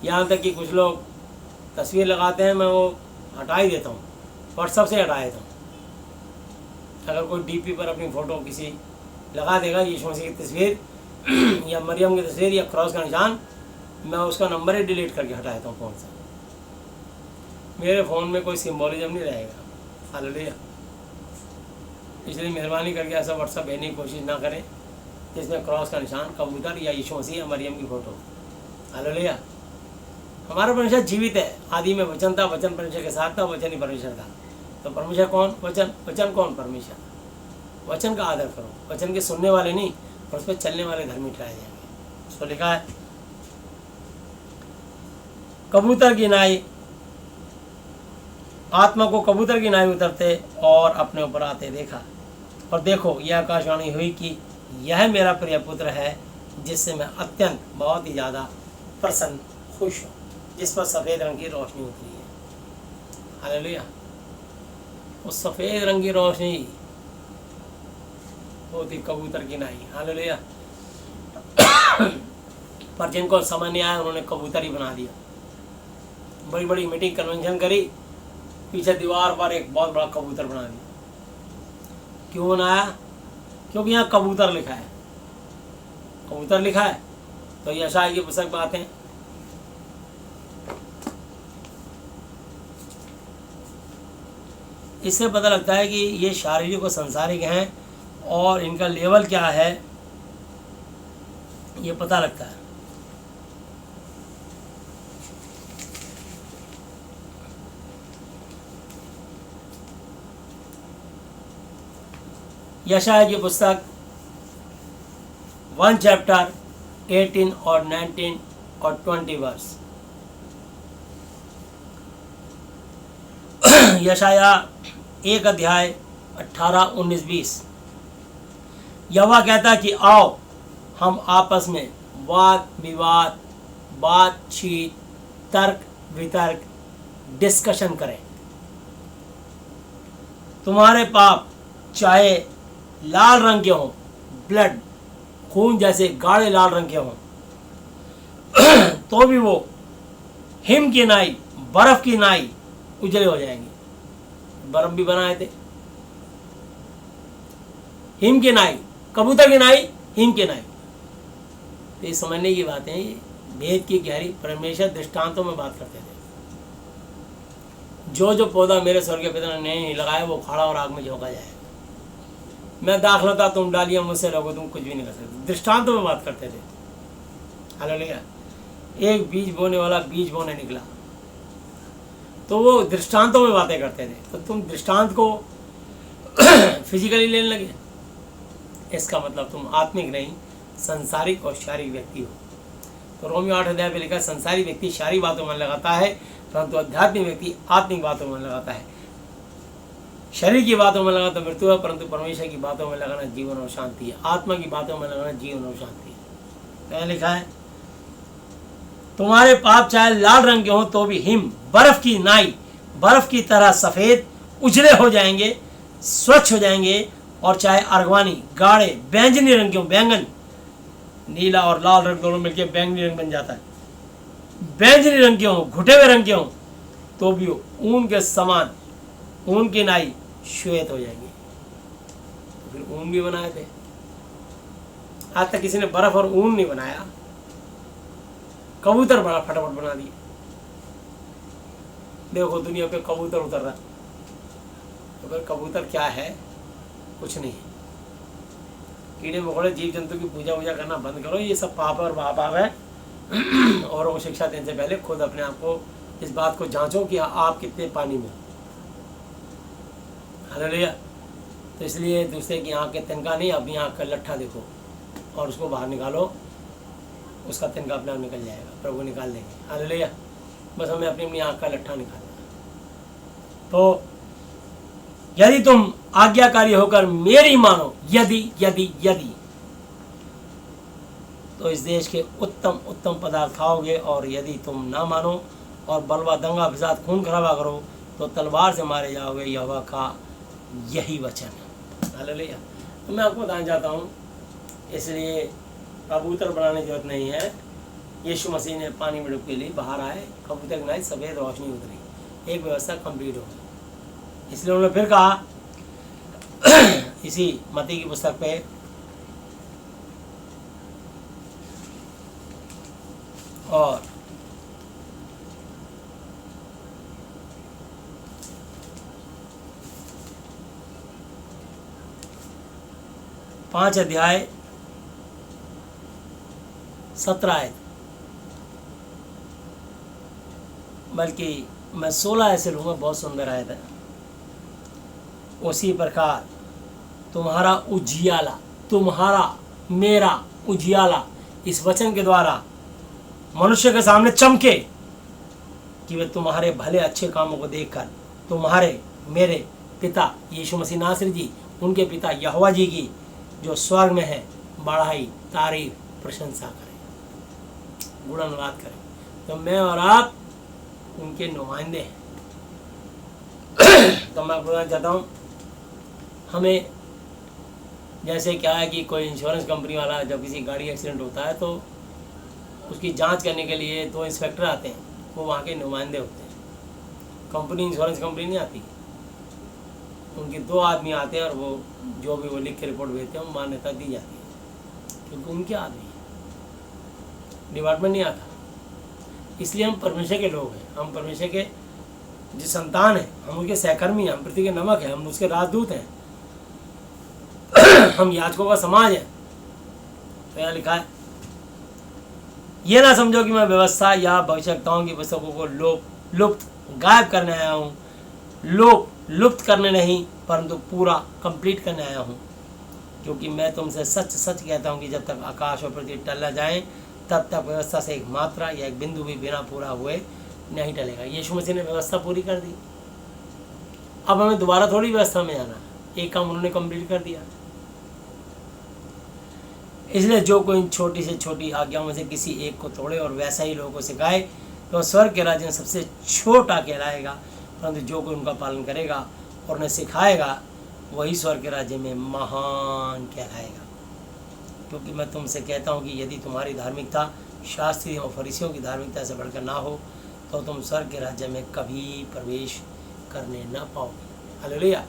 यहाँ तक कि कुछ लोग तस्वीर लगाते हैं, मैं वो हटा ही देता हूँ, व्हाट्सएप से हटा देता हूँ। अगर कोई डीपी पर अपनी फ़ोटो किसी लगा देगा यीशु मसीह की तस्वीर या मरियम की तस्वीर या क्रॉस का निशान, मैं उसका नंबर ही डिलीट करके हटा देता हूँ फ़ोन से। मेरे फ़ोन में कोई सिम्बोलिज्म नहीं रहेगा, हालेलुया। इसलिए मेहरबानी करके ऐसा व्हाट्सएप भेजने की कोशिश ना करें जिसमें क्रॉस का निशान, कबूतर या यीशु मसीह या मरियम की फ़ोटो, हालेलुया। हमारा परमेश्वर जीवित है। आदि में वचन था, वचन परमेश्वर के साथ था, वचन ही परमेश्वर था। तो परमेश्वर कौन? वचन। वचन कौन? परमेश्वर। वचन का आदर करो, वचन के सुनने वाले नहीं और उस पर चलने वाले धर्मी ठहराए जाएंगे। तो लिखा है कबूतर की नाई, आत्मा को कबूतर की नाई उतरते और अपने ऊपर आते देखा, और देखो यह आकाशवाणी हुई कि यह मेरा प्रिय पुत्र है जिससे मैं अत्यंत बहुत ही ज़्यादा प्रसन्न खुश हूँ, जिस पर सफ़ेद रंग की रोशनी उतरी है। हालेलुया। उस सफ़ेद रंग की रोशनी होती कबूतर की नाई, हालेलुया। पर जिनको समझ नहीं आया उन्होंने कबूतर ही बना दिया। बड़ी बड़ी मीटिंग कन्वेंशन करी, पीछे दीवार पर एक बहुत बड़ा कबूतर बना दिया। क्यों बनाया? क्योंकि यहाँ कबूतर लिखा है। कबूतर लिखा है तो यशायाह की पुस्तक बातें, इससे पता लगता है कि ये शारीरिक और संसारिक हैं और इनका लेवल क्या है ये पता लगता है। यशायाह की पुस्तक 1 चैप्टर 18 और 19 और 20 वर्स। यशायाह 1 अध्याय 18, 19, 20। यहोवा कहता कि आओ हम आपस में वाद विवाद, बातचीत, तर्क वितर्क, डिस्कशन करें। तुम्हारे पाप चाहे लाल रंग के हों, ब्लड खून जैसे गाढ़े लाल रंग के हों, तो भी वो हिम की नाई, बर्फ की नाई उजले हो जाएंगे। बर्फ भी बनाए थे, हिम के नाई, कबूतर के नाई, हिम के नाई। तो ये समझने की बात है, ये वेद की गहरी। परमेश्वर दृष्टांतों में बात करते थे। जो जो पौधा मेरे स्वर्ग के पिता ने नहीं लगाया वो खड़ा और आग में झोंका जाए। मैं दाखला था, तुम डालियां मुझसे लगो, तुम कुछ भी नहीं कर सकते। दृष्टांतों में बात करते थे। हालेलुया। एक बीज बोने वाला बीज बोने निकला, तो वो दृष्टांतों में बातें करते थे। तो तुम दृष्टांत को फिजिकली लेने लगे, इसका मतलब तुम आत्मिक नहीं, संसारिक और शारीरिक व्यक्ति हो। तो रोमियो 8 अध्याय पे लिखा है, संसारी व्यक्ति शारीरिक बातों में लगाता है, परंतु आध्यात्मिक व्यक्ति आत्मिक बातों में लगाता है। शरीर की बातों में लगाना तो मृत्यु है, परंतु परमेश्वर की बातों में लगाना जीवन और शांति है। आत्मा की बातों में लगाना जीवन और शांति है। क्या लिखा है? तुम्हारे पाप चाहे लाल रंग के हो तो भी हिम, बर्फ की नाई, बर्फ की तरह सफेद उजले हो जाएंगे, स्वच्छ हो जाएंगे। और चाहे अर्गवानी, गाढ़े बैंगनी रंग के हो, बैंगन, नीला और लाल रंग दोनों मिलकर बैंगनी रंग बन जाता है। बैंगनी रंग के हो, घुटे हुए रंग के हो, तो भी ऊन के समान, ऊन की नाई श्वेत हो जाएंगे। तो फिर ऊन भी बनाए थे। आज तक किसी ने बर्फ और ऊन नहीं बनाया, कबूतर बड़ा फटाफट बना दिए। देखो दुनिया पे कबूतर उतर रहा है, तो फिर कबूतर क्या है? कुछ नहीं है। कीड़े मकोड़े जीव जंतु की पूजा वूजा करना बंद करो, ये सब पाप और महापाप है। और वो शिक्षा देने से पहले खुद अपने आप को इस बात को जांचो कि आप कितने पानी में। हालेलुया। तो इसलिए दूसरे की आँख के तिनका नहीं, अपनी आँख का लट्ठा देखो और उसको बाहर निकालो, उसका तिनका अपने आप निकल जाएगा, प्रभु निकाल देंगे। हालेलुया। बस हमें अपनी अपनी आँख का लट्ठा निकालना। तो यदि तुम आज्ञाकारी होकर मेरी मानो, यदि यदि यदि तो इस देश के उत्तम उत्तम पदार्थ खाओगे, और यदि तुम ना मानो और बलवा दंगा फिसाद खून खराबा करो तो तलवार से मारे जाओगे। यहोवा का यही वचन है। हालेलुया। तो मैं आपको बताना चाहता हूँ, इसलिए कबूतर बनाने की जरूरत नहीं है। यीशु मसीह ने पानी में डुबकी ली, बाहर आए, कबूतर की नाई सफ़ेद रोशनी उतरी, एक व्यवस्था कंप्लीट हो गई। इसलिए उन्होंने फिर कहा इसी मत्ती की पुस्तक पे और 5 अध्याय 17 आयत, बल्कि मैं 16 ऐसे लूँगा, बहुत सुंदर आयत है। उसी प्रकार तुम्हारा उजियाला, तुम्हारा मेरा उजियाला इस वचन के द्वारा मनुष्य के सामने चमके, कि वे तुम्हारे भले अच्छे कामों को देखकर तुम्हारे मेरे पिता यीशु मसीह नासरी जी, उनके पिता यहोवा जी की जो स्वर्ग में है बढ़ाई, तारीफ, प्रशंसा करें, गुणगान करें। तो मैं और आप उनके नुमाइंदे हैं। तो मैं बताना चाहता हूँ, हमें जैसे क्या है कि कोई इंश्योरेंस कंपनी वाला जब किसी गाड़ी एक्सीडेंट होता है तो उसकी जांच करने के लिए 2 इंस्पेक्टर आते हैं, वो वहाँ के नुमाइंदे होते हैं। कंपनी इंश्योरेंस कंपनी नहीं आती, उनके 2 आदमी आते हैं और वो जो भी वो लिख के रिपोर्ट भेजते हैं वो मान्यता दी जाती है, क्योंकि उनके आदमी डिपार्टमेंट नहीं आता। इसलिए हम परमेश्वर के लोग हैं, हम परमेश्वर के जो संतान हैं, हम उनके सहकर्मी हैं, हम पृथ्वी के नमक हैं, हम उसके राजदूत हैं, हम याजकों का समाज है। तो यहाँ लिखा है, ये ना समझो कि मैं व्यवस्था या भविष्यवक्ताओं की पुस्तकों को लुप्त गायब करने आया हूँ। लुप्त करने नहीं, परंतु पूरा कंप्लीट करने आया हूँ। क्योंकि मैं तुमसे सच सच कहता हूँ कि जब तक आकाश और पृथ्वी टल न जाए, तब तक व्यवस्था से एक मात्रा या एक बिंदु भी बिना पूरा हुए नहीं टलेगा। यीशु मसीह ने व्यवस्था पूरी कर दी, अब हमें दोबारा थोड़ी व्यवस्था में जाना, एक काम उन्होंने कंप्लीट कर दिया। इसलिए जो कोई इन छोटी से छोटी आज्ञाओं में से किसी एक को तोड़े और वैसा ही लोगों को सिखाए, तो स्वर्ग के राज्य में सबसे छोटा कहलाएगा, परंतु जो कोई उनका पालन करेगा और उन्हें सिखाएगा, वही स्वर्ग के राज्य में महान कहलाएगा। क्योंकि मैं तुमसे कहता हूँ कि यदि तुम्हारी धार्मिकता शास्त्री और फरीसियों की धार्मिकता से बढ़कर ना हो, तो तुम स्वर्ग के राज्य में कभी प्रवेश करने न पाओगे। हालेलुया।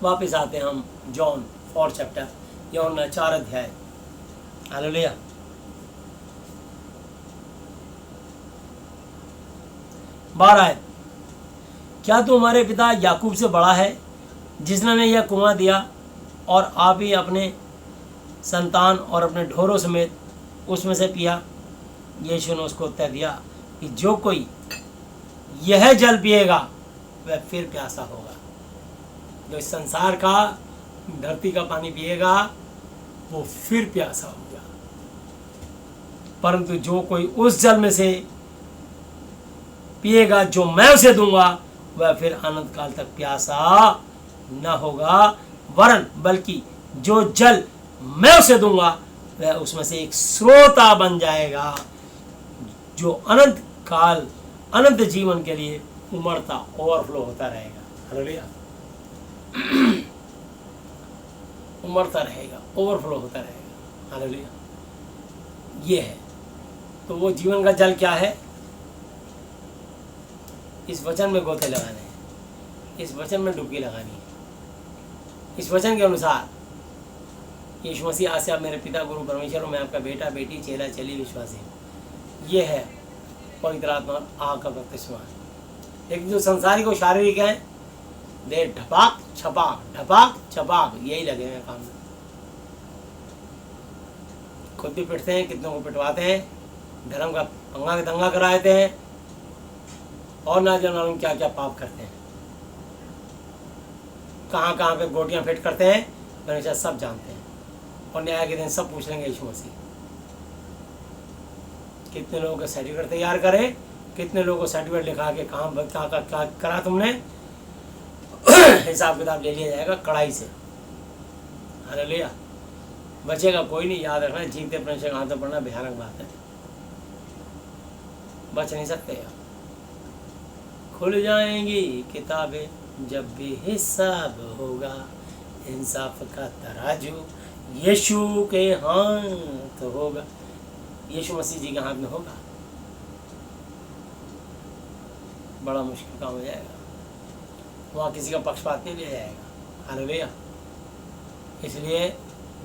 वापस आते हैं हम जॉन 4 चैप्टर, यूहन्ना 4 अध्याय। हालेलुया। बारह आयत, क्या तू हमारे पिता याकूब से बड़ा है, जिसने हमें यह कुआं दिया और आप ही अपने संतान और अपने ढोरों समेत उसमें से पिया? यीशु ने उसको उत्तर दिया कि जो कोई यह जल पिएगा वह फिर प्यासा होगा। जो इस संसार का, धरती का पानी पिएगा वो फिर प्यासा होगा, परंतु जो कोई उस जल में से पिएगा जो मैं उसे दूंगा वह फिर अनंत काल तक प्यासा न होगा, वरन बल्कि जो जल मैं उसे दूंगा वह उसमें से एक स्रोता बन जाएगा, जो अनंत काल, अनंत जीवन के लिए उमड़ता, ओवरफ्लो होता रहेगा। हालेलुया। उमड़ता रहेगा, ओवरफ्लो होता रहेगा। हालेलुया। ये है तो वो जीवन का जल क्या है? इस वचन में गोते लगाने हैं, इस वचन में डुबकी लगानी है। इस वचन के अनुसार यीशु मसीह आज से आप मेरे पिता गुरु परमेश्वर, मैं आपका बेटा बेटी, चेला चेली विश्वासी, ये है पवित्र आत्मा आग का बपतिस्मा। लेकिन जो संसारिक और शारीरिक है, दे ढपाक छपाक यही लगे हैं काम में। खुद भी पिटते हैं, कितनों को पिटवाते हैं, धर्म का पंगा दंगा कराते हैं, और ना जाने क्या क्या पाप करते हैं, कहाँ कहाँ पे गोटियां फिट करते हैं, परमेश्वर सब जानते हैं। और न्याय के दिन सब पूछ लेंगे यीशु मसीह। कितने लोगों का सर्टिफिकेट तैयार करे, कितने लोगों को सर्टिफिकेट लिखा के कहाँ करा तुमने, हिसाब किताब ले लिया जाएगा कड़ाई से। हालेलुया। बचेगा कोई नहीं। याद रखना, जीते परमेश्वर के हाथ में पड़ना भयानक बात है, बच नहीं सकते आप। खुल जाएंगी किताबें जब भी हिसाब होगा, इंसाफ का तराजू यीशु के हाथ होगा। यीशु मसीह जी के हाथ में होगा, बड़ा मुश्किल काम हो जाएगा। वहाँ किसी का पक्षपात नहीं लिया जाएगा। हालेलुया। इसलिए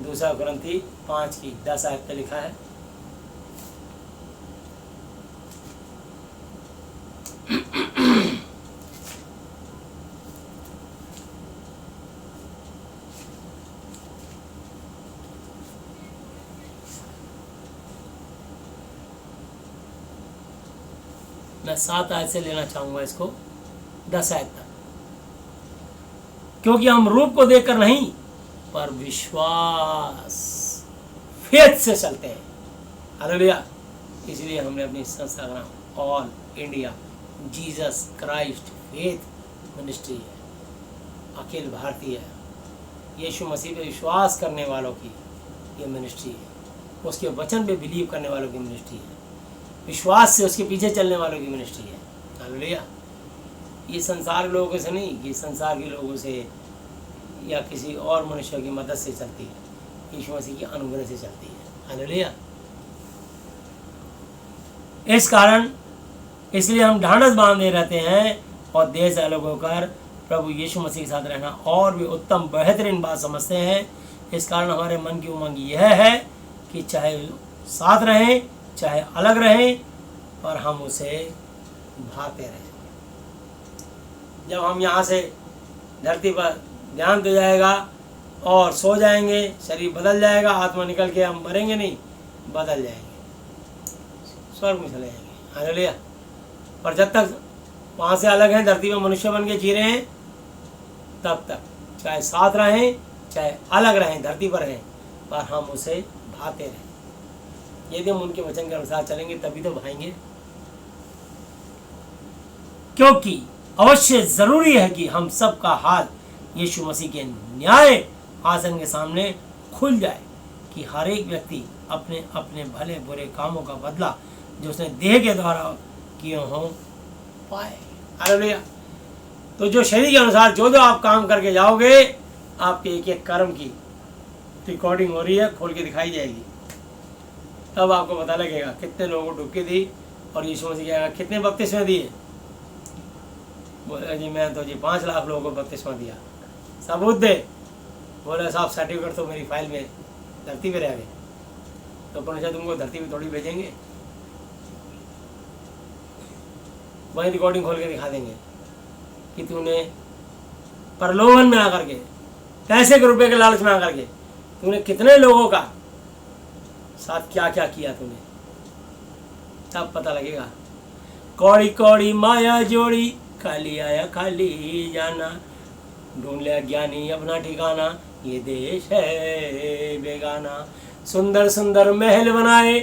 2 कुरिन्थी 5:10 आयत पे लिखा है, मैं 7 आयत से लेना चाहूंगा इसको 10 आयत तक। क्योंकि हम रूप को देखकर नहीं पर विश्वास, फेथ से चलते हैं। हालेलुया। इसलिए हमने अपनी संस्था का नाम all India Jesus Christ faith ministry है। अखिल भारतीय यीशु मसीह पे विश्वास करने वालों की ये मिनिस्ट्री है। उसके वचन पे बिलीव करने वालों की मिनिस्ट्री है। विश्वास से उसके पीछे चलने वालों की मिनिस्ट्री है। हालेलुया। ये संसार लोगों से नहीं, ये संसार के लोगों से या किसी और मनुष्य की मदद से चलती है, यीशु मसीह की अनुग्रह से चलती है। हालेलुया। इस कारण इसलिए हम ढांढस बांधे रहते हैं और देह से अलग होकर प्रभु यीशु मसीह के साथ रहना और भी उत्तम बेहतरीन बात समझते हैं। इस कारण हमारे मन की उमंग यह है कि चाहे साथ रहें चाहे अलग रहें, पर हम उसे भाते रहें। जब हम यहाँ से धरती पर देहांत हो जाएगा और सो जाएंगे, शरीर बदल जाएगा, आत्मा निकल के हम मरेंगे नहीं, बदल जाएंगे, स्वर्ग में चले जाएंगे। हालेलुया। पर जब तक वहाँ से अलग हैं, धरती में मनुष्य बन के जी रहे हैं, तब तक चाहे साथ रहें चाहे अलग रहें, धरती पर रहें, पर हम उसे भाते रहें। यदि हम उनके वचन के अनुसार चलेंगे तभी तो भाएंगे। क्योंकि अवश्य जरूरी है कि हम सब का हाल यीशु मसीह के न्याय आसन के सामने खुल जाए, कि हर एक व्यक्ति अपने अपने भले बुरे कामों का बदला जो उसने देह के द्वारा किए हों पाए। हालेलुया। तो जो शरीर के अनुसार जो जो आप काम करके जाओगे, आपके एक एक कर्म की रिकॉर्डिंग हो रही है, खोल के दिखाई जाएगी। तब आपको पता लगेगा कितने लोगों को डुबकी दी और यीशु मसीह कितने बपतिस्मे दिए। बोले जी मैं तो जी 5 लाख लोगों को बपतिस्मा दिया, सबूत दे। बोले साहब सर्टिफिकेट तो मेरी फाइल में धरती पे रह गए। तो परमेश्वर तुमको धरती पे थोड़ी भेजेंगे, वही रिकॉर्डिंग खोल के दिखा देंगे कि तूने प्रलोभन में आकर के, पैसे के रुपए के लालच में आकर के तूने कितने लोगों का साथ क्या क्या किया तूने, तब पता लगेगा। कौड़ी कौड़ी माया जोड़ी, खाली आया खाली जाना, ढूंढ लिया ज्ञानी अपना ठिकाना, ये देश है बेगाना। सुंदर सुंदर महल बनाए,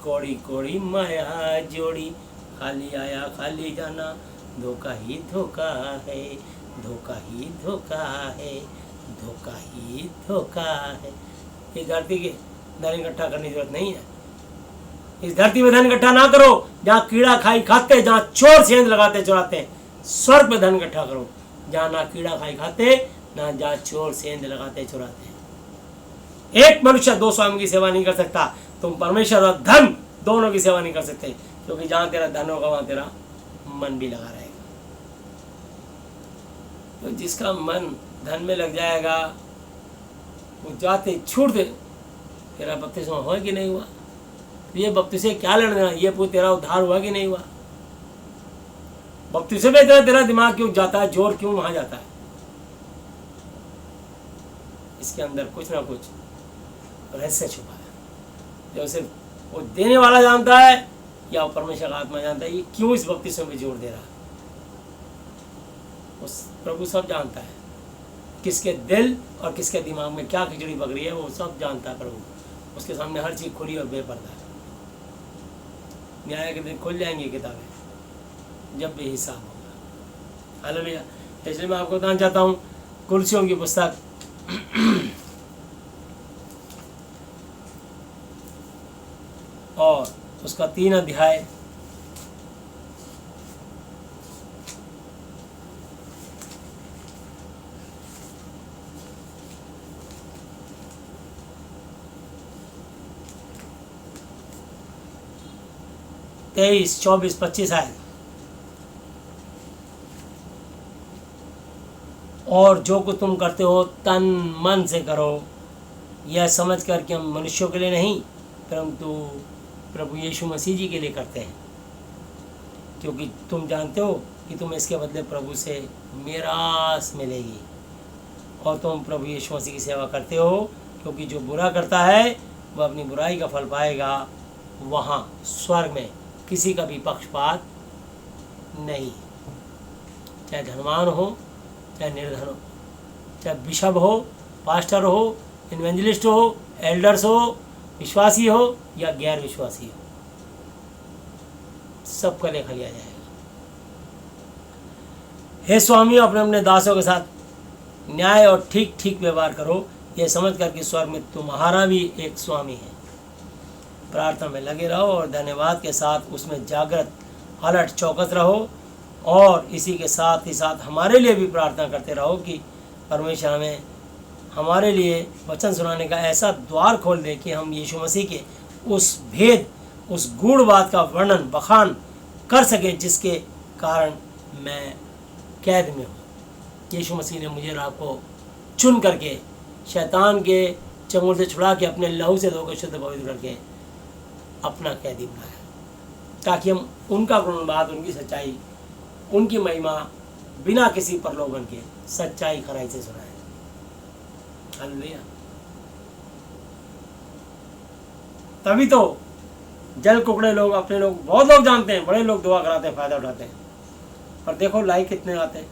कौड़ी कौड़ी माया जोड़ी, खाली आया खाली जाना, धोखा ही धोखा है, धोखा ही धोखा है, धोखा ही धोखा है। इस धरती के धन इकट्ठा करने की जरूरत नहीं है। इस धरती में धन इकट्ठा ना करो जहाँ कीड़ा खाई खाते, जहाँ चोर सेंध लगाते चुराते। स्वर्ग में धन इकट्ठा करो जहाँ ना कीड़ा खाई खाते, ना जहाँ चोर सेंध लगाते चुराते। एक मनुष्य 2 स्वामी की सेवा नहीं कर सकता। तुम परमेश्वर और धन दोनों की सेवा नहीं कर सकते, क्योंकि जहाँ तेरा धन होगा वहाँ तेरा मन भी लगा रहेगा। तो जिसका मन धन में लग जाएगा वो जाते छूट दे, तेरा बपतिस्मा हुआ कि नहीं हुआ? ये बपतिस्मे क्या लड़ना, ये पूछ तेरा उद्धार हुआ कि नहीं हुआ? बपतिस्मे में इतना तेरा दिमाग क्यों जाता है, जोर क्यों वहां जाता है? इसके अंदर कुछ ना कुछ रहस्य छुपा है, जो सिर्फ वो देने वाला जानता है या परमेश्वर का आत्मा जानता है। ये क्यों इस बपतिस्मे में जोर दे रहा है, उस प्रभु सब जानता है। किसके दिल और किसके दिमाग में क्या खिचड़ी पक रही है वो सब जानता है प्रभु। उसके सामने हर चीज खुली और बेपर्दा है। न्याय के दिन खुल जाएंगी किताबें जब भी हिसाब होगा। हालेलुया। इसलिए मैं आपको बताना चाहता हूँ कुर्सियों की पुस्तक और उसका 3 अध्याय तेईस 24 25 आए। और जो कुछ तुम करते हो तन मन से करो, यह समझ कर कि हम मनुष्यों के लिए नहीं परंतु प्रभु यीशु मसीह जी के लिए करते हैं, क्योंकि तुम जानते हो कि तुम इसके बदले प्रभु से मीरास मिलेगी। और तुम प्रभु यीशु मसीह की सेवा करते हो, क्योंकि जो बुरा करता है वह अपनी बुराई का फल पाएगा। वहाँ स्वर्ग में किसी का भी पक्षपात नहीं, चाहे धनवान हो चाहे निर्धन हो, चाहे बिशप हो, पास्टर हो, इवेंजलिस्ट हो, एल्डर्स हो, विश्वासी हो या गैर विश्वासी हो, सबका लेखा लिया जाएगा। हे स्वामी, अपने अपने दासों के साथ न्याय और ठीक ठीक व्यवहार करो, यह समझ कर कि स्वर्ग में तुम्हारा भी एक स्वामी है। प्रार्थना में लगे रहो और धन्यवाद के साथ उसमें जागृत अलर्ट चौकस रहो। और इसी के साथ ही साथ हमारे लिए भी प्रार्थना करते रहो कि परमेश्वर हमें हमारे लिए वचन सुनाने का ऐसा द्वार खोल दे कि हम यीशु मसीह के उस भेद, उस गूढ़ बात का वर्णन बखान कर सकें जिसके कारण मैं कैद में हूँ। यीशु मसीह ने मुझे और आपको चुन करके शैतान के चंगुल से छुड़ा के अपने लहू से धोकर शुद्ध पवित्र करके अपना कैदी बनाया, ताकि हम उनका गुणवाद, उनकी सच्चाई, उनकी महिमा बिना किसी प्रलोभन के सच्चाई खराई से सुनाए। हालेलुया। तभी तो जल कुकड़े लोग, अपने लोग, बहुत लोग जानते हैं, बड़े लोग दुआ कराते हैं, फायदा उठाते हैं, और देखो लाइक कितने आते हैं,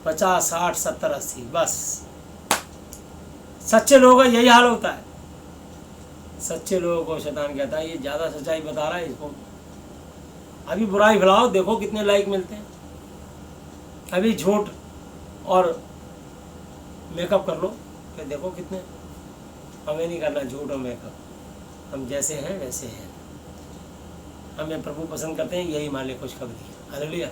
50 60 70 80। बस सच्चे लोगों का यही हाल होता है। सच्चे लोगों को शैतान कहता है ये ज़्यादा सच्चाई बता रहा है, इसको अभी बुराई फैलाओ, देखो कितने लाइक मिलते हैं। अभी झूठ और मेकअप कर लो, फिर देखो कितने। हमें नहीं करना झूठ और मेकअप, हम जैसे हैं वैसे हैं। हमें प्रभु पसंद करते हैं, यही हमारे लिए खुशखबरी है। हालेलुया।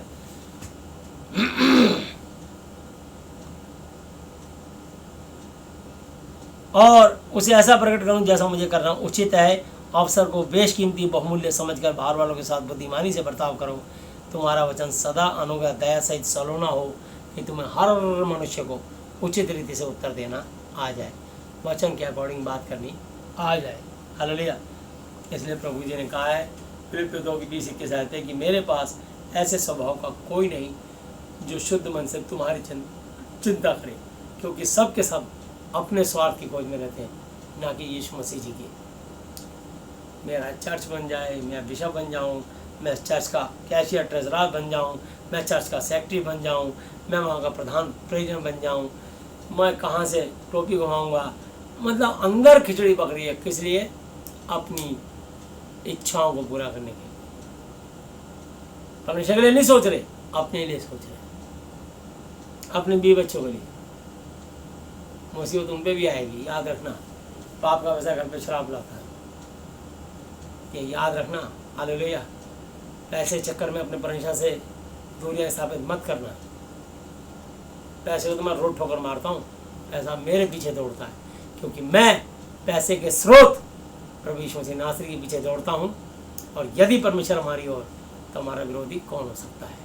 और उसे ऐसा प्रकट करूं जैसा मुझे करना उचित है। अवसर को बेशकीमती बहुमूल्य समझकर बाहर वालों के साथ बुद्धिमानी से बर्ताव करो। तुम्हारा वचन सदा अनुग्रह दया सहित सलोना हो कि तुम्हें हर मनुष्य को उचित रीति से उत्तर देना आ जाए, वचन के अकॉर्डिंग बात करनी आ जाए। हालेलुया। इसलिए प्रभु जी ने कहा है फिलिप्पियों 2:20-21 आते कि मेरे पास ऐसे स्वभाव का कोई नहीं जो शुद्ध मन से तुम्हारी चिंता करे, क्योंकि सब के सब अपने स्वार्थ की खोज में रहते हैं, ना कि यीशु मसीह जी की। मेरा चर्च बन जाए, मैं बिशप बन जाऊं, मैं चर्च का कैशियर ट्रेजरर बन जाऊं, मैं चर्च का सेक्रेटरी बन जाऊं, मैं वहाँ का प्रधान प्रेसिडेंट बन जाऊं, मैं कहाँ से टोपी घुमाऊँगा, मतलब अंदर खिचड़ी पक रही है। किस लिए? अपनी इच्छाओं को पूरा करने के। परमेश्वर के लिए नहीं सोच रहे, अपने लिए सोच रहे, अपने बीवी बच्चों के लिए। मुसीबत उन पे भी आएगी, याद रखना। पाप का वैसा घर पे शराब लाता है, ये याद रखना। हालेलुया। पैसे चक्कर में अपने परमेश्वर से दूरियां स्थापित मत करना। पैसे को तो मैं रोड ठोकर मारता हूँ, पैसा मेरे पीछे दौड़ता है, क्योंकि मैं पैसे के स्रोत प्रभु यीशु मसीह नासरी के पीछे दौड़ता हूँ। और यदि परमेश्वर हमारी ओर तो हमारा विरोधी कौन हो सकता है।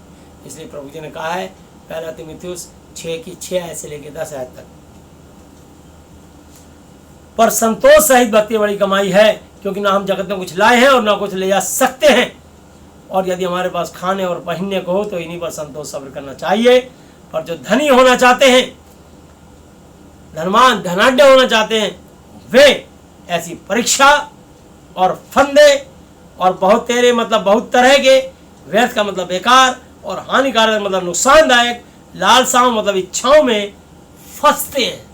इसलिए प्रभु जी ने कहा है 1 तीमुथियुस 6:6 से लेकर 10 तक, पर संतोष सहित भक्ति बड़ी कमाई है, क्योंकि ना हम जगत में कुछ लाए हैं और ना कुछ ले जा सकते हैं, और यदि हमारे पास खाने और पहनने को हो तो इन्हीं पर संतोष सब्र करना चाहिए। पर जो धनी होना चाहते हैं, धनवान धनाढ्य होना चाहते हैं, वे ऐसी परीक्षा और फंदे और बहुत तेरे मतलब बहुत तरह के, व्यर्थ का मतलब बेकार, और हानिकारक मतलब नुकसानदायक लालसाओं मतलब इच्छाओं में फंसते हैं,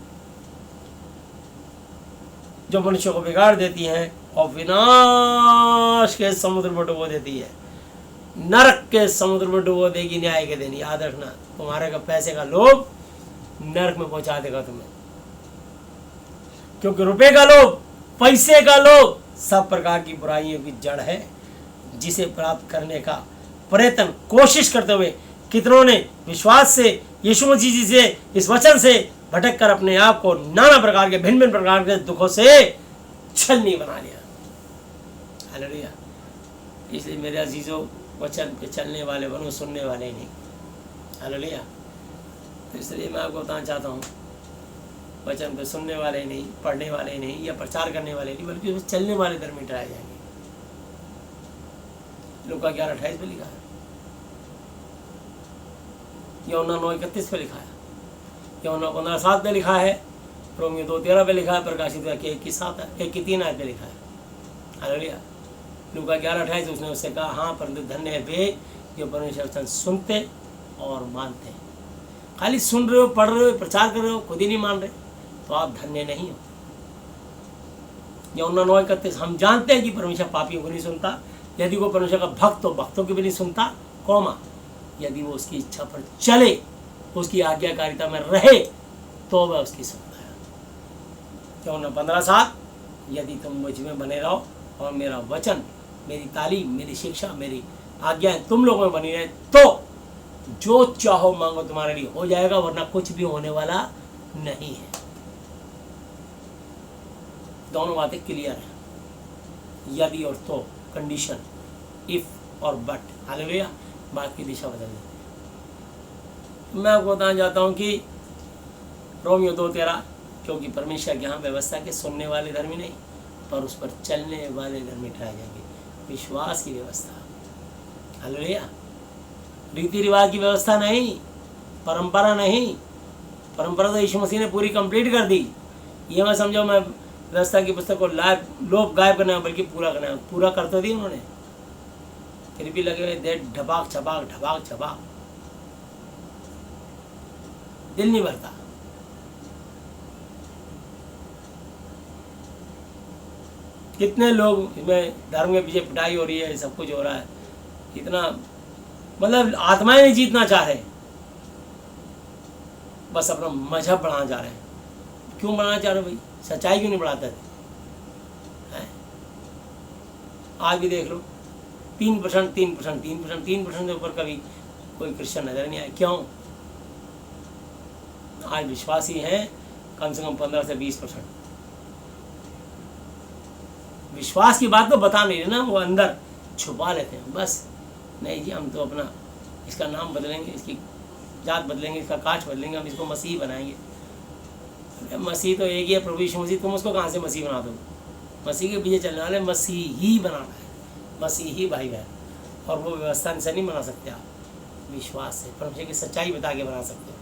जो मनुष्य को बिगाड़ देती हैं और विनाश के समुद्र में डुबो देती है, नरक के समुद्र में डुबो देगी न्याय के दिन। याद रखना, तुम्हारे का पैसे का लोभ नरक में पहुंचा देगा तुम्हें, क्योंकि रुपए का लोभ, पैसे का लोभ सब प्रकार की बुराइयों की जड़ है, जिसे प्राप्त करने का प्रयत्न कोशिश करते हुए कितनों ने विश्वास से यीशु मसीह जी से इस वचन से भटक कर अपने आप को नाना प्रकार के भिन्न भिन्न प्रकार के दुखों से छलनी बना लिया। हालेलुया। इसलिए मेरे अजीजों, वचन पे चलने वाले बनो, सुनने वाले नहीं। हालेलुया। तो इसलिए मैं आपको बताना चाहता हूँ, वचन पे सुनने वाले नहीं, पढ़ने वाले नहीं, या प्रचार करने वाले नहीं, बल्कि चलने वाले धर्म में ठहराए जाएंगे। लूका 11:28 पे लिखा है, यूहन्ना 9:31 पे लिखा है, यूहन्ना 15:7 पे लिखा है, रोमियो 2:13 पे लिखा है, प्रकाशित 1:3 पे लिखा है। हालेलुया। लूका 11:28 उसने उससे कहा, हाँ परंतु धन्य है वे जो परमेश्वर वचन सुनते और मानते हैं। खाली सुन रहे हो, पढ़ रहे हो, प्रचार कर रहे हो, खुद ही नहीं मान रहे, तो आप धन्य नहीं हो। यूहन्ना 9:31, हम जानते हैं कि परमेश्वर पापियों को नहीं सुनता, यदि वो परमेश्वर का भक्त तो भक्तों को भी नहीं सुनता, कौमा यदि वो उसकी इच्छा पर चले, उसकी आज्ञाकारिता में रहे, तो वह उसकी सुनता है। यूहन्ना 15:7, यदि तुम मुझ में बने रहो और मेरा वचन, मेरी तालीम, मेरी शिक्षा, मेरी आज्ञाएं तुम लोगों में बनी रहे, तो जो चाहो मांगो तुम्हारे लिए हो जाएगा, वरना कुछ भी होने वाला नहीं है। दोनों बातें क्लियर है, यदि और तो, कंडीशन, इफ और बट। हालेलुया। बात की दिशा बदल गई। मैं आपको बताना चाहता हूँ कि रोमियो 2:13, क्योंकि परमेश्वर के यहाँ व्यवस्था के सुनने वाले धर्मी नहीं, पर उस पर चलने वाले धर्मी ठहराए जाएंगे। विश्वास की व्यवस्था, हालेलुया। रीति रिवाज की व्यवस्था नहीं, परंपरा नहीं। परंपरा तो यीशु मसीह ने पूरी कंप्लीट कर दी। ये मैं समझो मैं व्यवस्था की पुस्तक को लोप गायब करना है, बल्कि पूरा करना है। पूरा कर तो दी उन्होंने, फिर भी लगे हुए दे ढपाक छपाक ढपाक छपाक, दिल नहीं भरता। कितने लोग इसमें धर्म के पीछे पिटाई हो रही है, सब कुछ हो रहा है, इतना मतलब आत्माएं नहीं जीतना चाह रहे, बस अपना मजहब बढ़ाना चाह रहे हैं। क्यों बढ़ाना चाह रहे हो भाई? सच्चाई क्यों नहीं बढ़ाते थे? आज भी देख लो 3% से ऊपर कभी कोई क्रिश्चियन नजर नहीं आया। क्यों? आज विश्वासी हैं कम से कम 15 से 20%। विश्वास की बात तो बता नहीं रहे ना, वो अंदर छुपा लेते हैं। बस नहीं जी, हम तो अपना इसका नाम बदलेंगे, इसकी जात बदलेंगे, इसका कास्ट बदलेंगे, हम इसको मसीह बनाएंगे। मसीह तो एक ही है, प्रभु यीशु मसीह। तुम उसको कहाँ से मसीह बना दो? मसीह के पीछे चलने वाले मसीह ही बनाना है, मसीह ही भाई बहन। और वो व्यवस्था से नहीं बना सकते आप, विश्वास से, परमेश्वर की सच्चाई बता के बना सकते हो।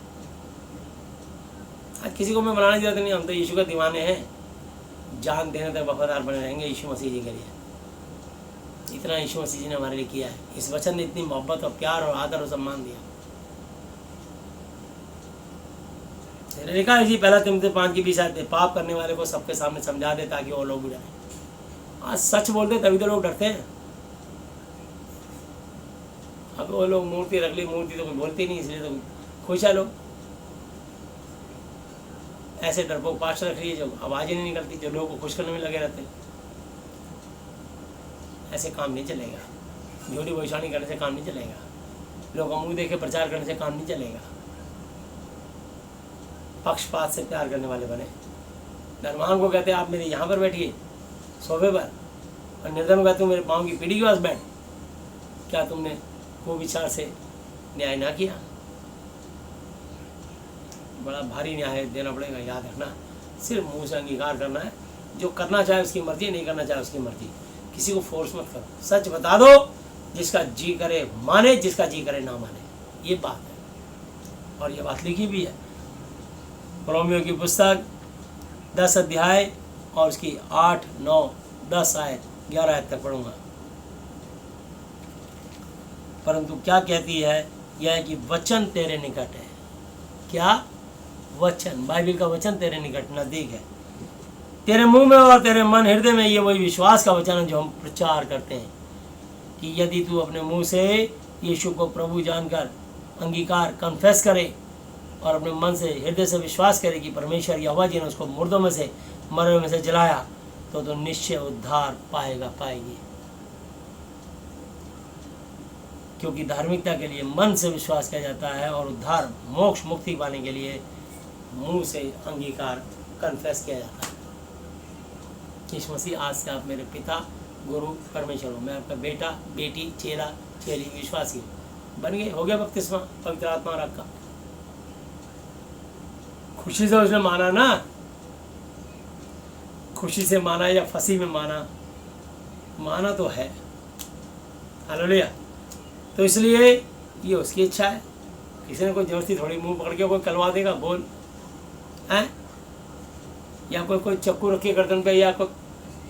आज किसी को मैं बनाने की जरूरत नहीं, हम तो यीशु के दीवाने हैं, जान देने तक वफादार बने रहेंगे यीशु मसीह जी के लिए। इतना यीशु मसीह जी ने हमारे लिए किया है। इस वचन ने इतनी मोहब्बत और प्यार और आदर और सम्मान दिया। लिखा है जी 1 तिमुथी 5:20, पाप करने वाले को सबके सामने समझा दे ताकि वो लोग डरें। आज सच बोलते तभी तो लोग डरते हैं। अब वो लोग मूर्ति रख ली, मूर्ति तो कोई बोलती नहीं, इसलिए तो खुश है लोग। ऐसे डरपोक पास्टर रख लिए जो आवाज़ ही नहीं निकलती, जो लोगों को खुश करने में लगे रहते। ऐसे काम नहीं चलेगा। झूठी भविष्यवाणी करने से काम नहीं चलेगा। लोगों का मुंह देखे प्रचार करने से काम नहीं चलेगा। पक्षपात से प्यार करने वाले बने। धर्मांग को कहते हैं आप मेरे यहाँ पर बैठिए सोफे पर, और निर्धन को कहते हो मेरे पाँव की पीढ़ी के पास बैठ। क्या तुमने कुविचार से न्याय ना किया? बड़ा भारी न्याय देना पड़ेगा, याद रखना। सिर्फ मुंह से अंगीकार करना है, जो करना चाहे उसकी मर्जी, नहीं करना चाहे उसकी मर्जी। किसी को फोर्स मत करो, सच बता दो, जिसका जी करे माने, जिसका जी करे ना माने। ये बात है, और ये बात लिखी भी है। रोमियो की पुस्तक 10 अध्याय और उसकी 8, 9, 10 आयत 11 आयत तक पढ़ूंगा। परंतु क्या कहती है? यह है कि वचन तेरे निकट है। क्या वचन? बाइबल का वचन तेरे निकट, नजदीक है, तेरे मुंह में और तेरे मन हृदय में। ये वही विश्वास का वचन है जो हम प्रचार करते हैं कि यदि तू अपने मुंह से यीशु को प्रभु जानकर अंगीकार कन्फेस करे और अपने मन से हृदय से विश्वास करे कि परमेश्वर यहोवा जी ने उसको मुर्दों में से, मरे में से जलाया, तो निश्चय उद्धार पाएगी। क्योंकि धार्मिकता के लिए मन से विश्वास किया जाता है, और उद्धार मोक्ष मुक्ति पाने के लिए मुंह से अंगीकार कन्फेस किया जाता है। यीशु मसीह, आज से आप मेरे पिता, गुरु, परमेश्वर हो। मैं आपका बेटा, बेटी, चेला, चेली, विश्वासी बन गए। हो गया बपतिस्मा पवित्र आत्मा और आपका। खुशी से उसने माना ना, खुशी से माना या फंसी में माना, माना तो है। हालेलुया। तो इसलिए ये उसकी इच्छा है। किसी ने कोई जबरदस्ती थोड़ी मुंह पकड़ के कोई कलवा देगा, बोल हैं, या कोई चक्कू रखे गर्दन पे, या कोई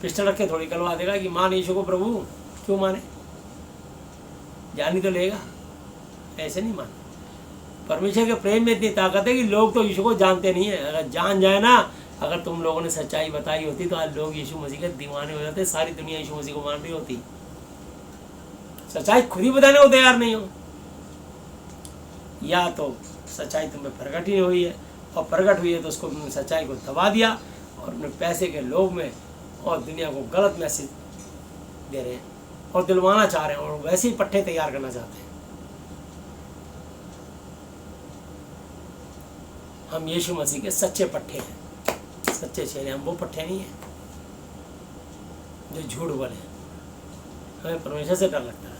पिस्टल रखे थोड़ी कलवा देगा कि मान यीशु को प्रभु। क्यों माने? जान ही तो लेगा। ऐसे नहीं माने। परमेश्वर के प्रेम में इतनी ताकत है कि लोग तो यीशु को जानते नहीं है। अगर जान जाए ना, अगर तुम लोगों ने सच्चाई बताई होती तो आज लोग यीशु मसीह के दीवाने हो जाते। सारी दुनिया यीशु मसीह को मान रही होती। सच्चाई खुद ही बताने को तैयार नहीं हो, या तो सच्चाई तुम्हें प्रकट ही हुई है, और प्रकट हुई है तो उसको तुमने सच्चाई को दबा दिया और अपने पैसे के लोभ में और दुनिया को गलत मैसेज दे रहे हैं और दिलवाना चाह रहे हैं, और वैसे ही पट्टे तैयार करना चाहते हैं। हम यीशु मसीह के सच्चे पट्टे हैं, सच्चे चेले। हम वो पट्टे नहीं हैं जो झूठ बोले। हमें परमेश्वर से डर लगता है,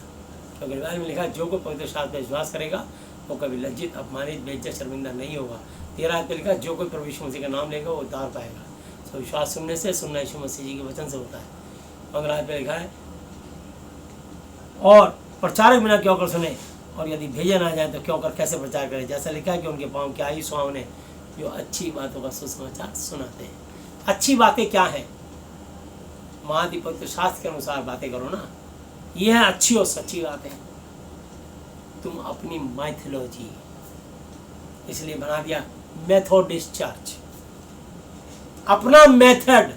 क्योंकि बाइबल में लिखा है जो कोई पवित्र शास्त्र में विश्वास करेगा वो कभी लज्जित, अपमानित, बेइज्जत, शर्मिंदा नहीं होगा। 13 आयत पे लिखा है जो कोई प्रभु यीशु मसीह का नाम लेगा वो उद्धार पाएगा। तो विश्वास सुनने से, सुनना यीशु मसीह जी के वचन से होता है। 15 आयत पे लिखा है और प्रचारक बिना क्यों कर सुने, और यदि भेजा ना जाए तो क्यों कर कैसे प्रचार करें। जैसा लिखा है कि उनके पाँव क्या ही सुहावने जो अच्छी बातों का सुसमाचार सुनाते हैं। अच्छी बातें क्या हैं? महाधिपत्य शास्त्र के अनुसार बातें करो ना। ये है अच्छी और सच्ची बातें। तुम अपनी माइथोलॉजी इसलिए बना दिया मेथोडिस्ट चर्च, अपना मेथड,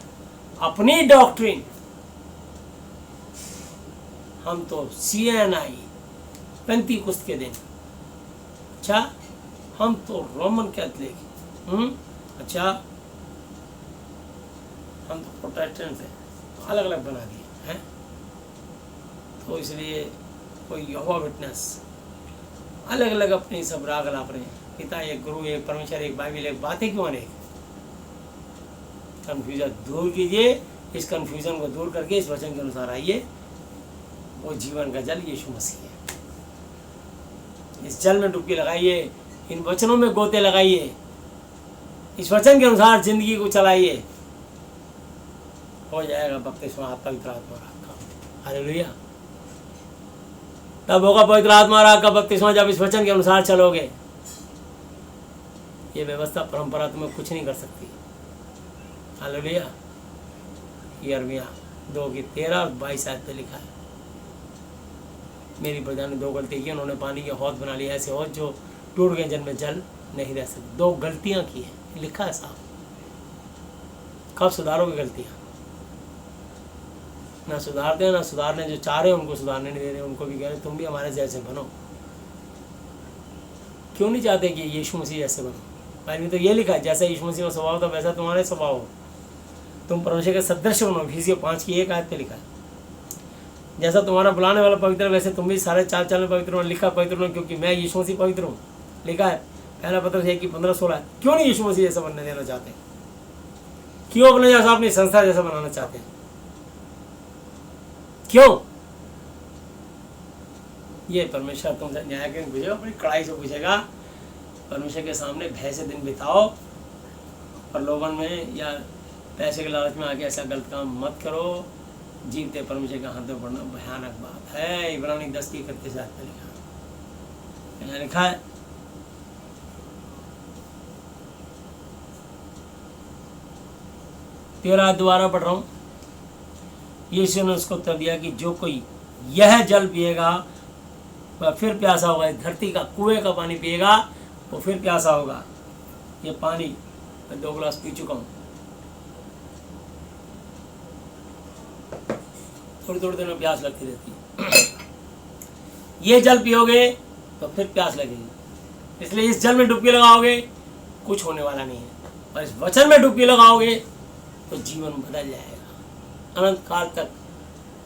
अपनी डॉक्ट्रिन। हम तो CNI पेंतीकुस्त के दिन, अच्छा हम तो रोमन कैथलिक, अच्छा हम तो प्रोटेस्टेंट हैं, अलग अलग बना दिए हैं। तो इसलिए कोई यहोवा विटनेस, अलग अलग अपनी सब राग लाप रहे हैं। पिता एक, गुरु एक, परमेश्वर एक, बाइबल एक, बातें क्यों अनेक? कन्फ्यूजन दूर कीजिए। इस कन्फ्यूजन को दूर करके इस वचन के अनुसार आइए। वो जीवन का जल यीशु मसीह है। इस जल में डुबकी लगाइए, इन वचनों में गोते लगाइए, इस वचन के अनुसार जिंदगी को चलाइए, हो जाएगा बपतिस्मा आपका पवित्र आत्मा का। हालेलुया। तब होगा पवित्र आत्मा का बपतिस्मा जब इस वचन के अनुसार चलोगे। ये व्यवस्था परंपरा तुम्हें कुछ नहीं कर सकती। हालेलुया। यिर्मयाह 2:13 और 22 आयत पे लिखा है, मेरी प्रजा ने 2 गलती की, उन्होंने पानी के हौद बना लिया, ऐसे हौद जो टूट गए जिनमें जल नहीं रह सकते। 2 गलतियां की है, लिखा है साहब। कब सुधारोगे गलतियां? ना सुधारते हैं, ना सुधारने जो चाह रहे हैं उनको सुधारने नहीं दे रहे, उनको भी कह रहे तुम भी हमारे जैसे बनो। क्यों नहीं चाहते कि यीशु मसीह जैसे बनो? बाइबल में तो ये लिखा है, जैसा यीशु मसीह का स्वभाव था वैसा तुम्हारे स्वभाव हो, तुम परमेश्वर के सदृश्य बनो। इफिसियों 5:1 आयत पे लिखा है, जैसा तुम्हारा बुलाने वाला पवित्र वैसे तुम भी सारे चाल चलन पवित्र हो। लिखा पवित्र हो क्योंकि मैं यीशु मसीह पवित्र हूँ, लिखा है पहला पत्रस 1:15-16। क्यों नहीं यीशु मसीह जैसा बनने देना चाहते? क्यों अपने जैसा अपनी संस्था जैसा बनाना चाहते हैं? क्यों? ये परमेश्वर तुमसे न्याय के पूछेगा, अपनी कड़ाई से पूछेगा। परमेश्वर के सामने भय से दिन बिताओ, प्रलोभन में या पैसे के लालच में आके ऐसा गलत काम मत करो। जीवते परमेश्वर के हाथ में पड़ना भयानक बात है। इब्रानी 10:31 में लिखा है, तेरा दोबारा पढ़ रहा हूँ। यीशु ने उसको उत्तर दिया कि जो कोई यह जल पिएगा वह फिर प्यासा होगा। धरती का कुएं का पानी पिएगा वो फिर प्यासा होगा। ये पानी मैं 2 गिलास पी चुका हूँ। थोड़ी थोड़ी देर में प्यास लगती रहती है। ये जल पियोगे तो फिर प्यास लगेगी। इसलिए इस जल में डुबकी लगाओगे कुछ होने वाला नहीं है, और इस वचन में डुबकी लगाओगे तो जीवन बदल जाएगा। अनंत काल तक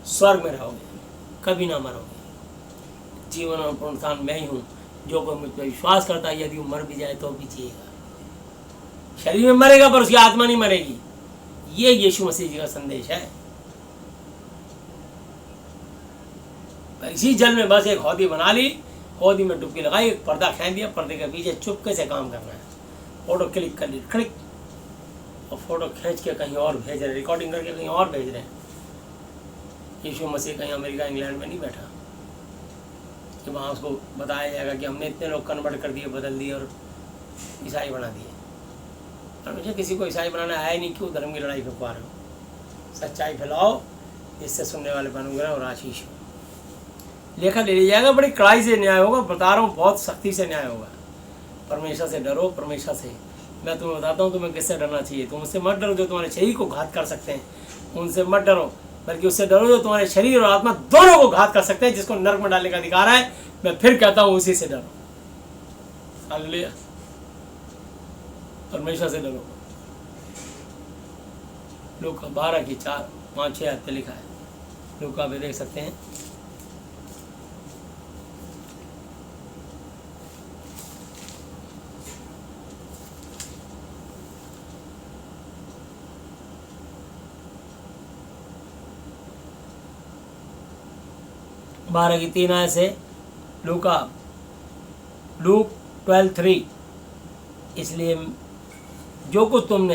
स्वर्ग में रहोगे, कभी ना मरोगे। जीवन और पुनरुत्थान मैं ही हूँ। जो कोई मुझ पर विश्वास करता है यदि वो मर भी जाए तो भी जिएगा। शरीर में मरेगा पर उसकी आत्मा नहीं मरेगी। ये यीशु मसीह जी का संदेश है। इसी जल में बस एक हौदी बना ली, हौदी में डुबकी लगाई, एक पर्दा खींच दिया, पर्दे के पीछे चुपके से काम करना है। फोटो क्लिक कर ली, क्लिक, और फोटो खींच के कहीं और भेज रहे, रिकॉर्डिंग करके कहीं और भेज रहे हैं। यीशु मसीह कहीं अमेरिका इंग्लैंड में नहीं बैठा कि वहाँ उसको बताया जाएगा कि हमने इतने लोग कन्वर्ट कर दिए, बदल दिए और ईसाई बना दिए। हमेशा किसी को ईसाई बनाना आया ही नहीं, क्यों धर्म की लड़ाई फैला रहे हो? सच्चाई फैलाओ, इससे सुनने वाले पर अनुग्रह और आशीष हो। लेखा ले लिया जाएगा, बड़ी कड़ाई से न्याय होगा। बता रहा हूँ, बहुत सख्ती से न्याय होगा। परमेश्वर से डरो, परमेश्वर से। मैं तुम्हें बताता हूँ तुम्हें किससे डरना चाहिए। तुम उससे मत डरो जो तुम्हारे शरीर को घात कर सकते हैं, उनसे मत डरो, बल्कि उससे डरो जो तुम्हारे शरीर और आत्मा दोनों को घात कर सकते हैं, जिसको नरक में डालने का अधिकार है। मैं फिर कहता हूँ उसी से डरो। हालेलुया। परमेश्वर से डरो। लूका 12:4-5-6 आयत पे लिखा है। लूका पे देख सकते हैं। बारह की 3 आयत से लूक 12:3। इसलिए जो कुछ तुमने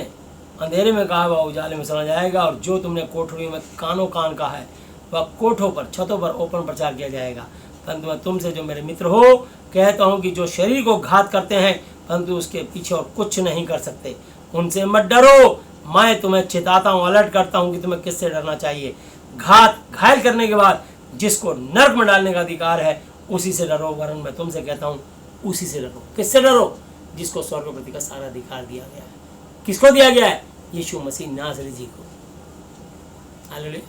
अंधेरे में कहा वह उजाले में समझ आएगा, और जो तुमने कोठरियों में कानों कान कहा है वह कोठों पर, छतों पर ओपन प्रचार किया जाएगा। परंतु मैं तुमसे जो मेरे मित्र हो कहता हूँ कि जो शरीर को घात करते हैं परंतु उसके पीछे और कुछ नहीं कर सकते, उनसे मत डरो। मैं तुम्हें चेताता हूँ, अलर्ट करता हूँ कि तुम्हें किससे डरना चाहिए। घायल करने के बाद जिसको नरक में डालने का अधिकार है उसी से डरो। वरन मैं तुमसे कहता हूँ उसी से डरो। किससे डरो? जिसको स्वर्गपति का सारा अधिकार दिया गया है। किसको दिया गया है? यीशु मसीह नासरी जी को। हालेलुया।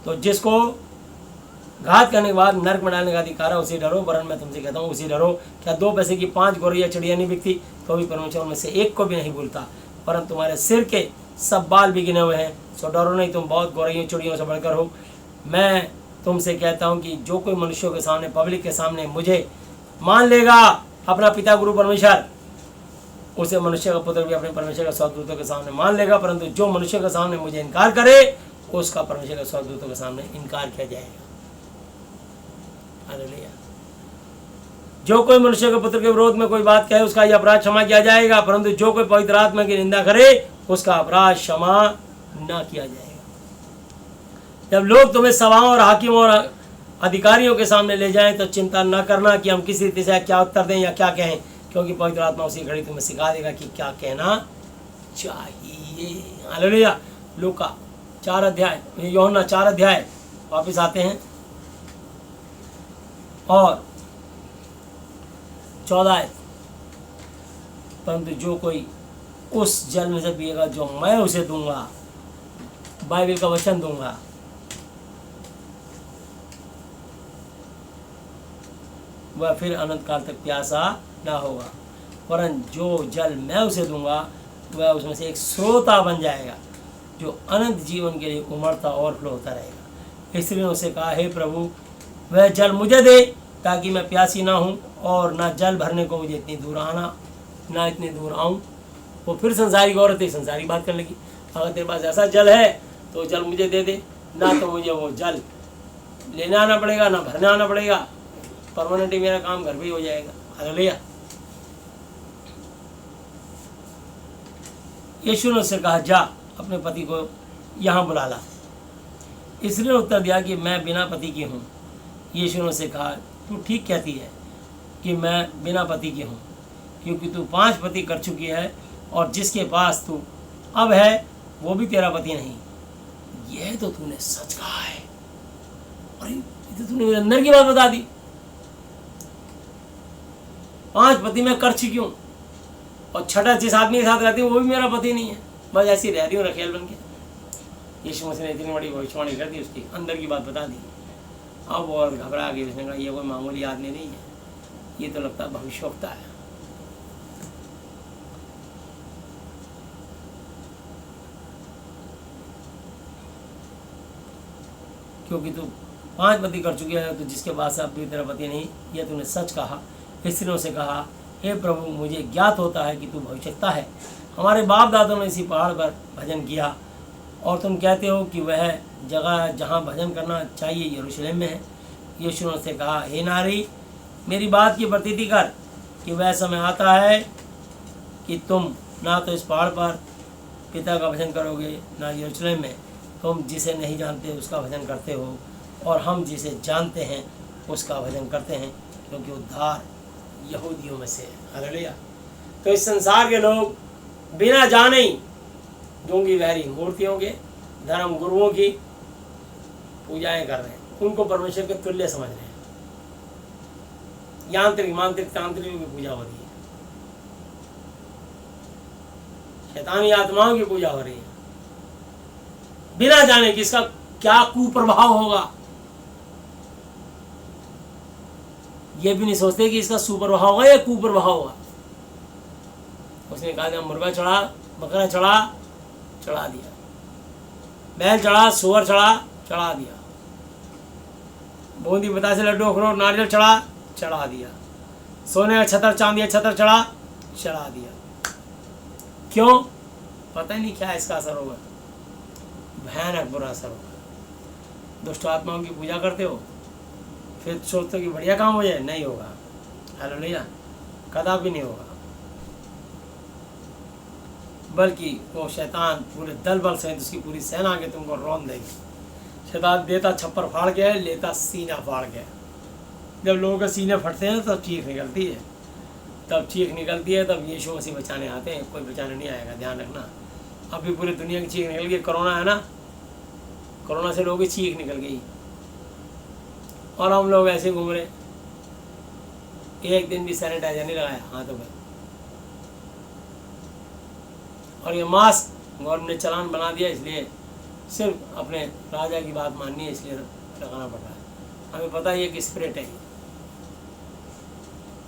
तो जिसको घात करने के बाद नरक में डालने का अधिकार है उसी डरो। वरन मैं तुमसे कहता हूँ उसी डरो। क्या 2 पैसे की 5 गौरैया चिड़िया नहीं बिकती तो भी परमेश्वर उनमें से एक को भी नहीं भूलता। परंतु तुम्हारे सिर के सब बाल भी गिने हुए हैं, सो डरो नहीं, तुम बहुत गौरैया चिड़ियों से बढ़कर हो। मैं तुमसे कहता हूँ कि जो कोई मनुष्यों के सामने, पब्लिक के सामने मुझे मान लेगा, अपना पिता गुरु परमेश्वर, उसे मनुष्य का पुत्र भी अपने परमेश्वर के स्वर्गदूतों के सामने मान लेगा। परंतु जो मनुष्य के सामने मुझे इनकार करे उसका परमेश्वर के स्वर्गदूतों के सामने इनकार किया जाएगा। हालेलुया। जो कोई मनुष्य के पुत्र के विरोध में कोई बात कहे उसका यह अपराध क्षमा किया जाएगा, परंतु जो कोई पवित्र आत्मा की निंदा करे उसका अपराध क्षमा न किया जाएगा। जब लोग तुम्हें सभाओं और हाकिमों और अधिकारियों के सामने ले जाएं तो चिंता न करना कि हम किसी रीति से क्या उत्तर दें या क्या कहें, क्योंकि पवित्र आत्मा उसी घड़ी तुम्हें सिखा देगा कि क्या कहना चाहिए। हालेलुया। लूका 4 अध्याय, यूहन्ना 4 अध्याय वापस आते हैं और 14 आयत। परंतु जो कोई उस जल में से पिएगा जो मैं उसे दूंगा, बाइबल का वचन दूंगा, वह फिर अनंत काल तक प्यासा ना होगा, परंतु जो जल मैं उसे दूंगा वह उसमें से एक स्रोता बन जाएगा जो अनंत जीवन के लिए उमड़ता और फ्लो होता रहेगा। इसलिए उसे कहा, हे प्रभु वह जल मुझे दे ताकि मैं प्यासी ना हूँ और ना जल भरने को मुझे इतनी दूर आऊँ। वो फिर संसारी औरत संसारी बात करने लगी, अगर तेरे पास ऐसा जल है तो जल मुझे दे दे, ना तो मुझे वो जल लेने आना पड़ेगा ना भरने आना पड़ेगा, परमानेंटली मेरा काम घर पे ही हो जाएगा। हालेलुया। यीशु ने उससे कहा, जा अपने पति को यहाँ बुला ला। इसलिए उत्तर दिया कि मैं बिना पति की हूँ। यीशु ने उससे कहा, तू ठीक कहती है कि मैं बिना पति की हूँ, क्योंकि तू 5 पति कर चुकी है और जिसके पास तू अब है वो भी तेरा पति नहीं। यह तो तूने सच कहा है। अरे ये तो तूने अंदर की बात बता दी। 5 पति मैं कर चुकी हूँ और छठा जिस आदमी के साथ रहती हूँ वो भी मेरा पति नहीं है, बस ऐसी रह रही हूँ रखेल बन के। यीशु मसीह ने इतनी बड़ी भविष्यवाणी कर दी, उसकी अंदर की बात बता दी। अब वो और घबरा गई। उसने कहा, ये कोई मामूली आदमी नहीं है, ये तो लगता है भविष्यवक्ता है। क्योंकि तू 5 पति कर चुकी है तो जिसके पास अब भी तेरा पति नहीं, यह तूने सच कहा। इसलिए उसे कहा, हे प्रभु मुझे ज्ञात होता है कि तू भविष्यवक्ता है। हमारे बाप दादों ने इसी पहाड़ पर भजन किया और तुम कहते हो कि वह जगह जहाँ भजन करना चाहिए यरूशलेम में है। यीशु ने उससे कहा, हे नारी, मेरी बात की प्रतीति कर कि वह समय आता है कि तुम ना तो इस पहाड़ पर पिता का भजन करोगे ना यरूशलेम में। तुम जिसे नहीं जानते उसका भजन करते हो और हम जिसे जानते हैं उसका भजन करते हैं, क्योंकि उद्धार यहूदियों में से है। हालेलुया। तो इस संसार के लोग बिना जाने ही ढोंगी बहरी मूर्तियों के, धर्म गुरुओं की पूजाएं कर रहे हैं, उनको परमेश्वर के तुल्य समझ रहे हैं। यांत्रिक मांत्रिक तांत्रिक की पूजा हो रही है, शैतानी आत्माओं की पूजा हो रही है, बिना जाने कि इसका क्या कुप्रभाव होगा। ये भी नहीं सोचते कि इसका सुप्रभाव होगा या कुप्रभाव होगा। उसने कहा था, मुर्गा चढ़ा, बकरा चढ़ा दिया, बैल चढ़ा, सुअर चढ़ा दिया, बूंदी बतासे लड्डू अखरोट नारियल चढ़ा दिया, सोने का छतर चांदी का छतर चढ़ा दिया। क्यों? पता ही नहीं क्या इसका असर होगा, भयानक बुरा असर होगा। दुष्ट आत्माओं की पूजा करते हो, फिर सोचते हो कि बढ़िया काम हो जाए, नहीं होगा। हालेलुया। कदापि नहीं होगा, बल्कि वो शैतान पूरे दल बल सहित उसकी पूरी सेना आके तुमको रौंद देगी। शैतान देता छप्पर फाड़ के, लेता सीना फाड़ के। जब लोगों के सीने फटते हैं तब चीख निकलती है, तब यीशु मसीह बचाने आते हैं। कोई बचाने नहीं आएगा, ध्यान रखना। अभी पूरी दुनिया की चीख निकल गई। कोरोना है ना, कोरोना से लोगों की चीख निकल गई और हम लोग ऐसे घूम रहे, एक दिन भी सैनिटाइजर नहीं लगाया हाथों पे। और ये मास्क गवर्नमेंट ने चलान बना दिया, इसलिए सिर्फ अपने राजा की बात माननी है, इसलिए लगाना पड़ रहा है। हमें पता है ये कि स्पिरिट है,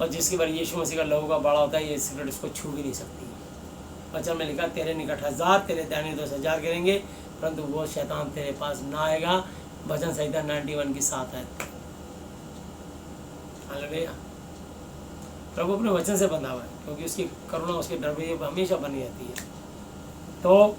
और जिसके बारे यीशु मसीह का लहू का बड़ा होता है, ये स्पिरिट उसको छू भी नहीं सकती। वचन में लिखा, तेरे निकट 1000 तेरे दाहिने 10,000 करेंगे, परंतु वो शैतान तेरे पास ना आएगा। भजन संहिता 91 की 7 है। हालेलुया। प्रभु अपने वचन से बंधा हुआ है, क्योंकि उसकी करुणा, उसकी डर भी हमेशा बनी रहती है। तो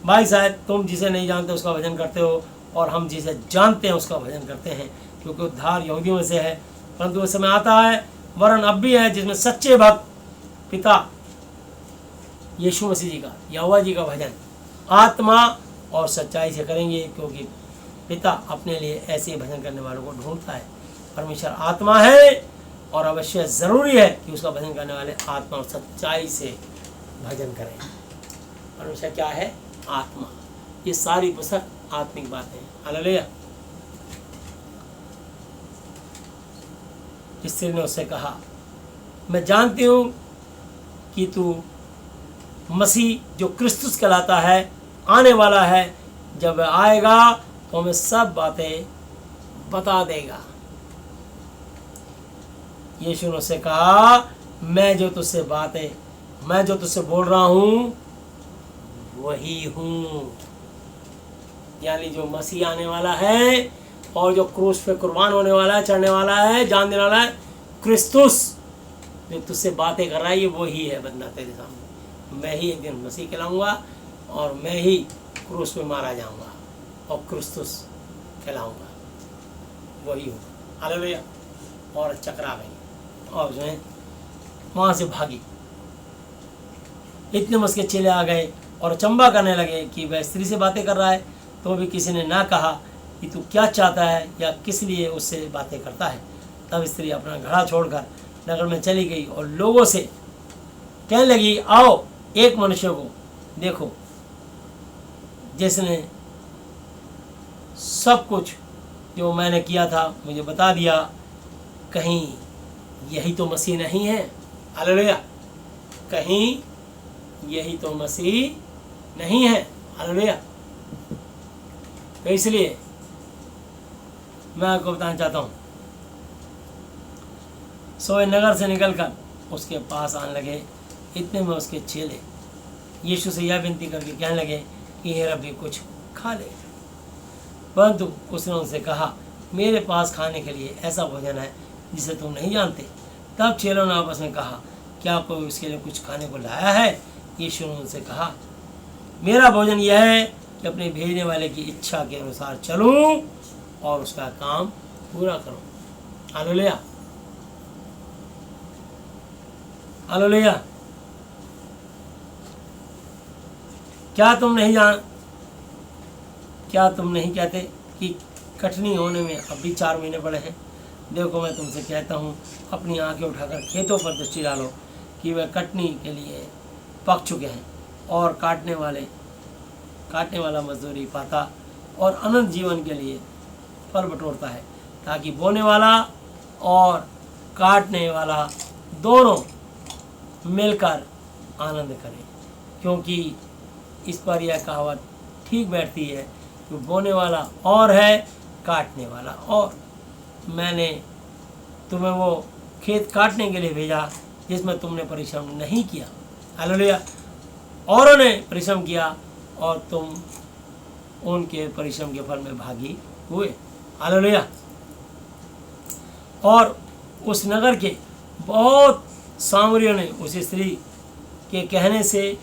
भाई साहब, तुम जिसे नहीं जानते उसका भजन करते हो और हम जिसे जानते हैं उसका भजन करते हैं, क्योंकि उद्धार यहूदियों में से है। परंतु वो समय आता है, वरन अब भी है, जिसमें सच्चे भक्त पिता यीशु मसीह जी का, यहोवा जी का भजन आत्मा और सच्चाई से करेंगे, क्योंकि पिता अपने लिए ऐसे भजन करने वालों को ढूंढता है। परमेश्वर आत्मा है और अवश्य ज़रूरी है कि उसका भजन करने वाले आत्मा और सच्चाई से भजन करें। परमेश्वर क्या है? आत्मा। ये सारी पुस्तक आत्मिक बातें हैं। हालेलुया। स्त्री ने उससे कहा, मैं जानती हूँ कि तू मसीह जो क्रिस्तुस कहलाता है आने वाला है, जब वह आएगा तो हमें सब बातें बता देगा। यीशु ने उससे कहा, मैं जो तुझसे बोल रहा हूँ वही हूँ। यानी जो मसीह आने वाला है और जो क्रूस पे कुर्बान होने वाला है, चढ़ने वाला है, जान देने वाला है, क्रिस्तुस जो तुझसे बातें कर रहा है, ये वही है बंदा तेरे सामने। मैं ही एक दिन मसीह कहलाऊंगा और मैं ही क्रूस पे मारा जाऊंगा और क्रिस्तुस कहलाऊंगा, वही हूँ। हालेलुया। और चकरा गई और जो है वहाँ से भागी। इतने में उसके चेले आ गए और अचंभा करने लगे कि वह स्त्री से बातें कर रहा है, तो भी किसी ने ना कहा कि तू क्या चाहता है या किस लिए उससे बातें करता है। तब स्त्री अपना घड़ा छोड़कर नगर में चली गई और लोगों से कहने लगी, आओ एक मनुष्य को देखो जिसने सब कुछ जो मैंने किया था मुझे बता दिया, कहीं यही तो मसीह नहीं है। हालेलुया। कहीं यही तो मसीह नहीं है। हालेलुया। तो इसलिए मैं आपको बताना चाहता हूँ, सोए नगर से निकलकर उसके पास आने लगे। इतने में उसके चेले यीशु से यह विनती करके कहने लगे कि हे रब्बी कुछ खा ले। परंतु उसने उनसे कहा, मेरे पास खाने के लिए ऐसा भोजन है जिसे तुम नहीं जानते। तब चेलों ने आपस में कहा, क्या कोई उसके लिए कुछ खाने को लाया है? यीशु ने उनसे कहा, मेरा भोजन यह है कि अपने भेजने वाले की इच्छा के अनुसार चलूं और उसका काम पूरा करूं। हालेलुया। हालेलुया। क्या तुम नहीं कहते कि कटनी होने में अब भी 4 महीने पड़े हैं? देखो मैं तुमसे कहता हूँ, अपनी आंखें उठाकर खेतों पर दृष्टि डालो कि वह कटनी के लिए पक चुके हैं और काटने वाला मजदूरी पाता और अनंत जीवन के लिए फल बटोरता है, ताकि बोने वाला और काटने वाला दोनों मिलकर आनंद करें। क्योंकि इस पर यह कहावत ठीक बैठती है कि बोने वाला और है, काटने वाला और। मैंने तुम्हें वो खेत काटने के लिए भेजा जिसमें तुमने परिश्रम नहीं किया। हालेलुया। औरों ने परिश्रम किया और तुम उनके परिश्रम के फल में भागी हुए। हालेलुया। और उस नगर के बहुत सामरियों ने उस स्त्री के कहने से,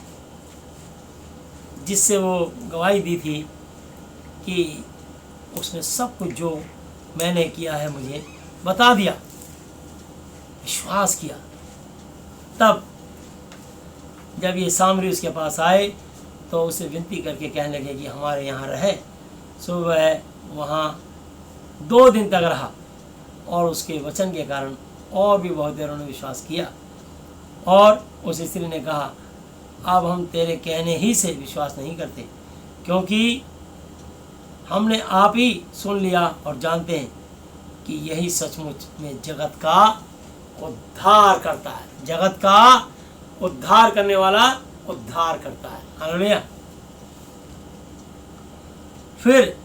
जिससे वो गवाही दी थी कि उसने सब कुछ जो मैंने किया है मुझे बता दिया, विश्वास किया। तब जब ये सामरी उसके पास आए तो उसे विनती करके कहने लगे कि हमारे यहाँ रहे। सो वह वहाँ 2 दिन तक रहा और उसके वचन के कारण और भी बहुत देरों ने विश्वास किया। और उस स्त्री ने कहा, अब हम तेरे कहने ही से विश्वास नहीं करते, क्योंकि हमने आप ही सुन लिया और जानते हैं कि यही सचमुच में जगत का उद्धार करता है। जगत का उद्धार करने वाला उद्धार करता है। हालेलुया। फिर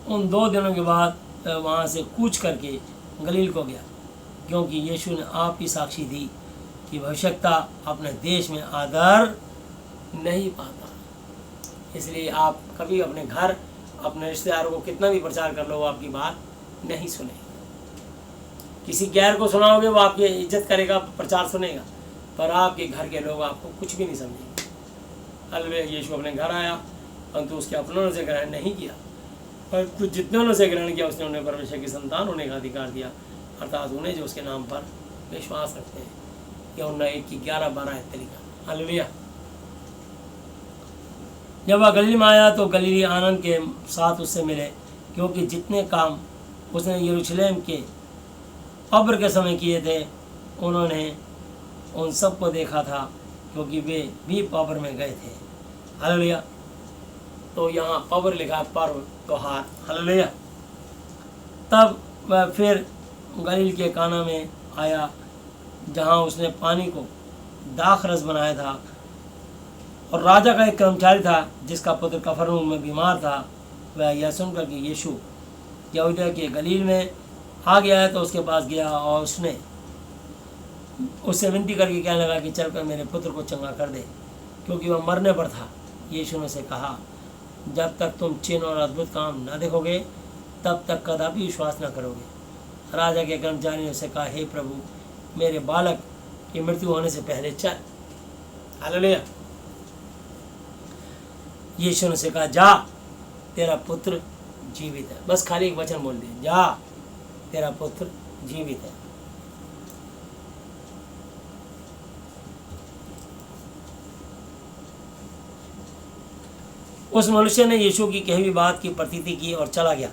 उन 2 दिनों के बाद वहाँ से कूच करके गलील को गया, क्योंकि यीशु ने आप ही साक्षी दी कि भविष्यता अपने देश में आदर नहीं पाता। इसलिए आप कभी अपने घर, अपने रिश्तेदारों को कितना भी प्रचार कर लो, वो आपकी बात नहीं सुनेगा। किसी गैर को सुनाओगे वो आपकी इज्जत करेगा, प्रचार सुनेगा, पर आपके घर के लोग आपको कुछ भी नहीं समझेंगे। हालेलुया। यीशु अपने घर आया, परंतु उसके अपनों ने उसे ग्रहण नहीं किया। और कुछ जितने उसे ग्रहण किया उसने उन्हें परमेश्वर की संतान होने का अधिकार दिया, अर्थात उन्हें जो उसके नाम पर विश्वास रखते हैं। यूहन्ना 1:11-12 तरीका। हालेलुया। जब वह गलील में आया तो गलीली आनंद के साथ उससे मिले, क्योंकि जितने काम उसने यरूशलेम के कब्र के समय किए थे उन्होंने उन सबको देखा था, क्योंकि वे भी कब्र में गए थे। हालेलुया। तो यहाँ कब्र लिखा, पर्व, त्योहार। हालेलुया। तब वह फिर गलील के काना में आया, जहाँ उसने पानी को दाखरस बनाया था, और राजा का एक कर्मचारी था जिसका पुत्र कफरनहूम में बीमार था। वह यह सुनकर कि यीशु यहूदिया के गलील में आ गया है तो उसके पास गया और उसने उससे विनती करके कहने लगा कि चलकर मेरे पुत्र को चंगा कर दे, क्योंकि वह मरने पर था। यीशु ने उसे कहा, जब तक तुम चिन्ह और अद्भुत काम न देखोगे तब तक कदापि विश्वास न करोगे। राजा के कर्मचारी ने उसे कहा, हे प्रभु, मेरे बालक की मृत्यु होने से पहले चल। हालेलुया। यीशु ने उसे कहा, जा, तेरा पुत्र जीवित है। बस खाली एक वचन बोल दिया, जा, तेरा पुत्र जीवित है। उस मनुष्य ने यीशु की कही हुई बात की प्रतीति की और चला गया।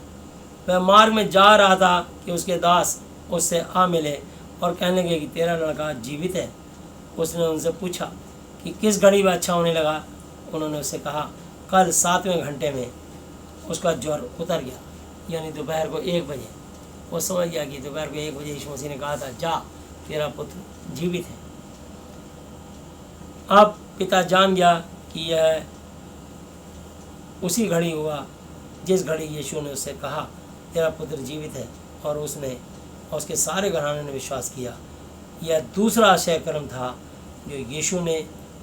वह मार्ग में जा रहा था कि उसके दास उससे आ मिले और कहने लगे कि तेरा लड़का जीवित है। उसने उनसे पूछा कि किस घड़ी वह अच्छा होने लगा। उन्होंने उससे कहा, कल 7वें घंटे में उसका ज्वर उतर गया, यानी दोपहर को 1 बजे। वो समझ गया कि दोपहर को 1 बजे यीशु मसीह ने कहा था, जा, तेरा पुत्र जीवित है। अब पिता जान गया कि यह उसी घड़ी हुआ जिस घड़ी यीशु ने उससे कहा, तेरा पुत्र जीवित है, और उसने और उसके सारे घराने ने विश्वास किया। यह दूसरा आश्चर्य कर्म था जो यीशु ने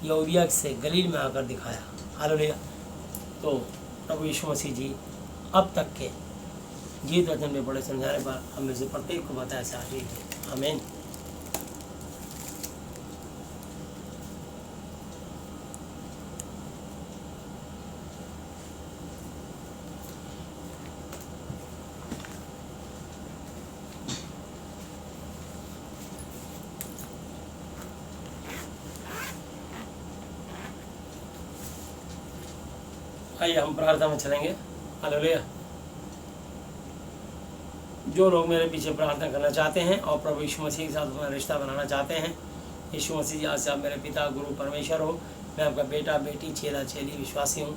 यहूदिया से गलील में आकर दिखाया। हालेलुया। तो प्रभु यीशु मसीह जी अब तक के जीवित वचन में बड़े समझाने पर हमें से प्रत्येक को बताया से आगे। आमीन। आइए हम प्रार्थना में चलेंगे। हालेलुया। जो लोग मेरे पीछे प्रार्थना करना चाहते हैं और प्रभु यीशु मसीह के साथ अपना रिश्ता बनाना चाहते हैं, यीशु मसीह जी आज से आप मेरे पिता, गुरु, परमेश्वर हो। मैं आपका बेटा, बेटी, चेला, चेली, विश्वासी हूँ।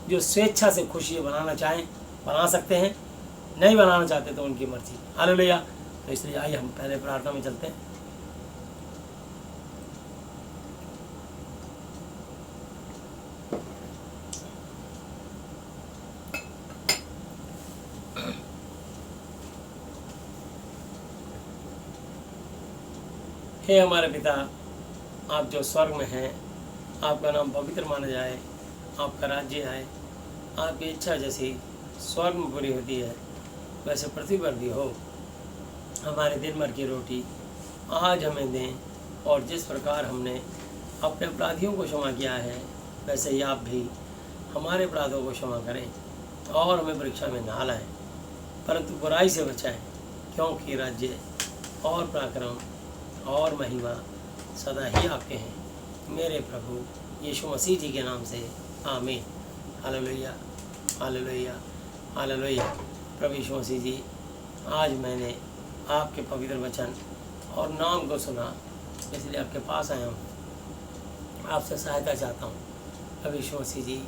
जो स्वेच्छा से खुशी बनाना चाहें बना सकते हैं, नहीं बनाना चाहते तो उनकी मर्जी। हालेलुया। तो इसलिए आइए हम पहले प्रार्थना में चलते हैं। हे हमारे पिता, आप जो स्वर्ग में हैं, आपका नाम पवित्र माना जाए, आपका राज्य आए, आपकी इच्छा जैसी स्वर्ग में पूरी होती है वैसे पृथ्वी पर भी हो। हमारे दिन भर की रोटी आज हमें दें, और जिस प्रकार हमने अपने अपराधियों को क्षमा किया है वैसे ही आप भी हमारे अपराधों को क्षमा करें, और हमें परीक्षा में ना लाएं परंतु बुराई से बचाएं, क्योंकि राज्य और पराक्रम और महिमा सदा ही आपके हैं। मेरे प्रभु यीशु मसीह जी के नाम से आमीन। हालेलुया, हालेलुया, हालेलुया। प्रभु यीशु मसीह जी, आज मैंने आपके पवित्र वचन और नाम को सुना, इसलिए आपके पास आया हूँ, आपसे सहायता चाहता हूँ। प्रभु यीशु मसीह जी,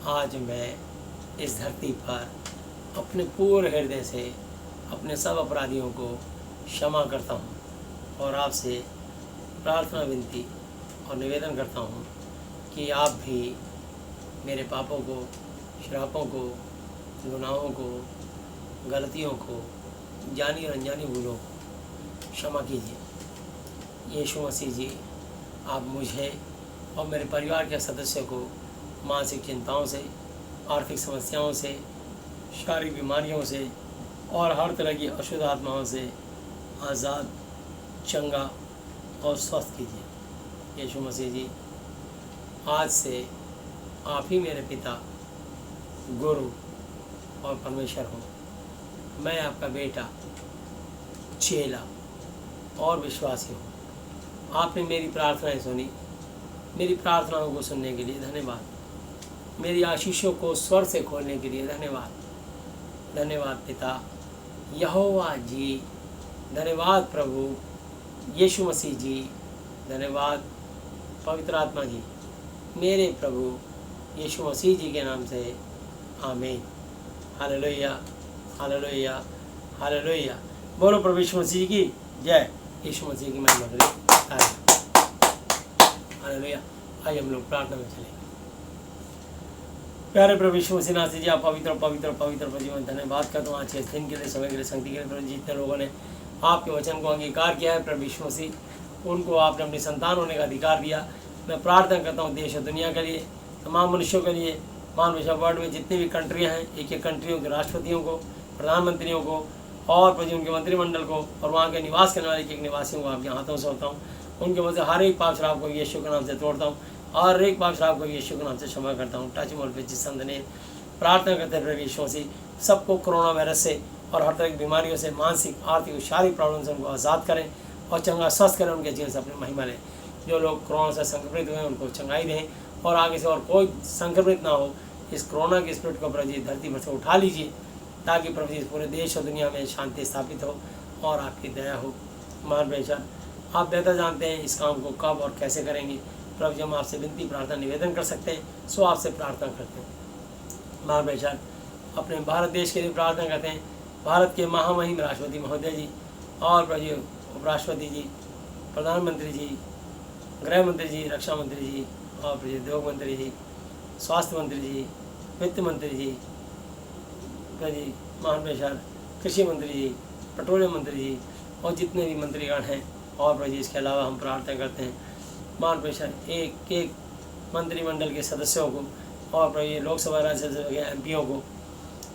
आज मैं इस धरती पर अपने पूरे हृदय से अपने सब अपराधियों को क्षमा करता हूँ और आपसे प्रार्थना, विनती और निवेदन करता हूँ कि आप भी मेरे पापों को, श्रापों को, गुनाहों को, गलतियों को, जानी और अनजानी भूलों को क्षमा कीजिए। यीशु मसीह जी, आप मुझे और मेरे परिवार के सदस्य को मानसिक चिंताओं से, आर्थिक समस्याओं से, शारीरिक बीमारियों से और हर तरह की अशुद्ध आत्माओं से आज़ाद, चंगा और स्वस्थ कीजिए। यीशु मसीह जी, आज से आप ही मेरे पिता, गुरु और परमेश्वर हूँ। मैं आपका बेटा, चेला और विश्वासी हूँ। आपने मेरी प्रार्थनाएं सुनी, मेरी प्रार्थनाओं को सुनने के लिए धन्यवाद। मेरी आशीषों को स्वर से खोलने के लिए धन्यवाद। धन्यवाद पिता यहोवा जी, धन्यवाद प्रभु यीशु मसीह जी, धन्यवाद पवित्र आत्मा जी, मेरे प्रभु यीशु मसीह जी के नाम से आमीन। हालेलुया, हालेलुया, हालेलुया। बोलो प्रभु यीशु मसीह की जय। यीशु मसीह की महिमा करें। हालेलुया। आइए हम लोग प्रार्थना में चलेंगे। प्यारे प्रभु यीशु मसीह नाथ जी, आप पवित्र पवित्र पवित्र जीवन धन्यवाद करता हूँ आज के दिन के लिए, समय के लिए, शक्ति के लिए। प्रभु जितने लोगों ने आपके वचन को अंगीकार किया है प्रभु यीशु मसीह, उनको आपने अपनी संतान होने का अधिकार दिया। मैं प्रार्थना करता हूँ देश और दुनिया के लिए, तमाम मनुष्यों के लिए, मानव वर्ल्ड में जितनी भी कंट्रियाँ हैं, एक एक कंट्रियों के राष्ट्रपतियों को, प्रधानमंत्रियों को और प्रभु उनके मंत्रिमंडल को और वहाँ के निवास करने वाले एक निवासियों को आपके हाथों से होता हूँ। उनके वजह से हर एक पाप शराब को यीशु के नाम से तोड़ता हूँ, हर एक पाप शराब को यीशु के नाम से क्षमा करता हूँ। टच मोल पे जिस संत ने प्रार्थना करते हैं प्रभु यीशु मसीह, सबको कोरोना वायरस से और हर तरह की बीमारियों से, मानसिक, आर्थिक, शारीरिक प्रॉब्लम से उनको आज़ाद करें और चंगा स्वस्थ करें, उनके जीवन से अपनी महिमा लें। जो लोग कोरोना से संक्रमित हुए हैं उनको चंगाई दें और आगे से और कोई संक्रमित ना हो। इस कोरोना के स्पिरिट को प्रभु जी धरती पर से उठा लीजिए, ताकि प्रभु जी पूरे देश और दुनिया में शांति स्थापित हो और आपकी दया हो। महान बेशर, आप बेहतर जानते हैं इस काम को कब और कैसे करेंगे। प्रभु जी हम आपसे विनती, प्रार्थना, निवेदन कर सकते हैं, सो आपसे प्रार्थना करते हैं। महान बेशर, अपने भारत देश के लिए प्रार्थना करते हैं। भारत के महामहिम राष्ट्रपति महोदय जी और प्रभु जी उपराष्ट्रपति जी, प्रधानमंत्री जी, गृह मंत्री जी, रक्षा मंत्री जी और प्रभु उद्योग मंत्री जी, स्वास्थ्य मंत्री जी, वित्त मंत्री जी, प्रभु जी महान बेशर, कृषि मंत्री जी, पेट्रोलियम मंत्री जी और जितने भी मंत्रीगण हैं। और प्रभु जी इसके अलावा हम प्रार्थना करते हैं महान बेशर एक एक मंत्रिमंडल के सदस्यों को और प्रभु जी लोकसभा राज्यसभा के एमपीओं को,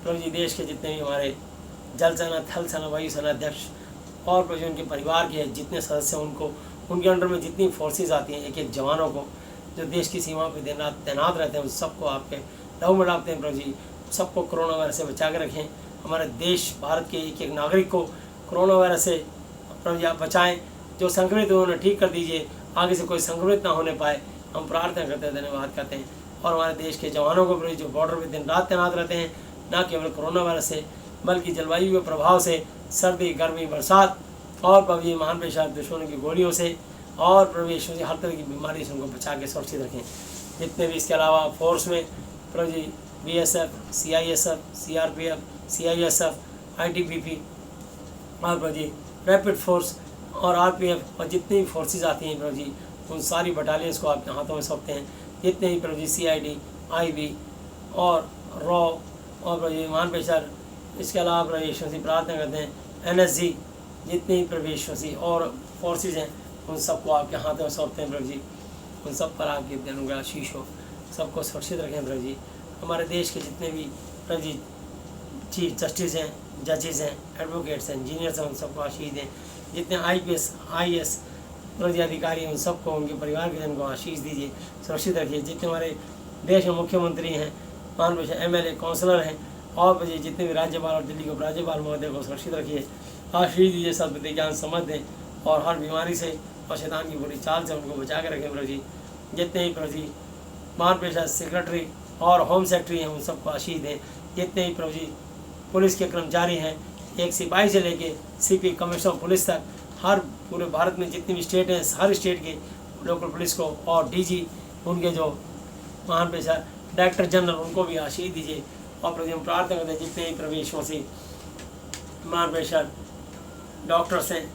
प्रभु जी देश के जितने भी हमारे जल सेना, थल सेना, वायु सेना अध्यक्ष और प्रभु जी उनके परिवार के जितने सदस्य हैं उनको, उनके अंडर में जितनी फोर्सेस आती हैं, एक एक जवानों को जो देश की सीमा पर दिन रात तैनात रहते हैं, उन सबको आपके लहू में डालते हैं। प्रभु जी सबको कोरोना वायरस से बचा के रखें। हमारे देश भारत के एक एक नागरिक को कोरोना वायरस से प्रभु जी आप बचाएँ। जो संक्रमित हुए उन्हें ठीक कर दीजिए, आगे से कोई संक्रमित ना होने पाए। हम प्रार्थना करते हैं, धन्यवाद करते हैं। और हमारे देश के जवानों को प्रभु जो बॉर्डर पर दिन रात तैनात रहते हैं, ना केवल कोरोना वायरस से बल्कि जलवायु के प्रभाव से, सर्दी, गर्मी, बरसात और प्रभु जी महान बेशर दुश्मनों की गोलियों से और प्रभु यीशु जी हर तरह की बीमारी से उनको बचा के सुरक्षित रखें। जितने भी इसके अलावा फोर्स में प्रभु जी BSF, CISF, CRPF, CISF, ITBP और प्रभु जी रैपिड फोर्स और RPF और जितनी भी फोर्सेज आती हैं प्रभु जी, उन सारी बटालियंस को आपके हाथों में सौंपते हैं। जितने भी प्रभु जी CID, IB और रॉ और प्रभु जी महान बेशर, इसके अलावा प्रभु यीशु से प्रार्थना करते हैं NSG, जितने भी प्रभु यीशु से और फोर्सेज हैं उन सबको आपके हाथों में सौंपते हैं। प्रभु जी उन सब पर आपके दिनों का आशीष हो, सबको सुरक्षित रखें। प्रभु जी हमारे देश के जितने भी प्रभु जी चीफ जस्टिस हैं, जजेस हैं, एडवोकेट्स हैं, इंजीनियर्स हैं, उन सबको आशीष दें। जितने IPS, IAS प्रभु जी अधिकारी हैं उन सबको, उनके परिवार के जन को आशीष दीजिए, सुरक्षित रखिए। जितने हमारे देश में मुख्यमंत्री हैं, मान बेशर MLA, काउंसलर हैं और प्रभु जी जितने भी राज्यपाल और दिल्ली के उपराज्यपाल महोदय को सुरक्षित रखिए, आशीष दीजिए, सद्बुद्धि, ज्ञान, समझ दें और हर बीमारी से और शैतान की बुरी चाल से उनको बचा के रखें। प्रभु जी जितने ही प्रभु जी महान बेशर सेक्रेटरी और होम सेक्रेटरी हैं उन सबको आशीष दें। जितने ही प्रभु जी पुलिस के कर्मचारी हैं, एक सिपाही से लेके CP, कमिश्नर पुलिस तक, हर पूरे भारत में जितनी भी स्टेट हैं, हर स्टेट के लोकल पुलिस को और DG, उनके जो महान बेशर डायरेक्टर जनरल, उनको भी आशीष दीजिए। और प्रभु हम प्रार्थना करते हैं जितने ही प्रभु यीशु मसीह महान बेशर डॉक्टर्स हैं,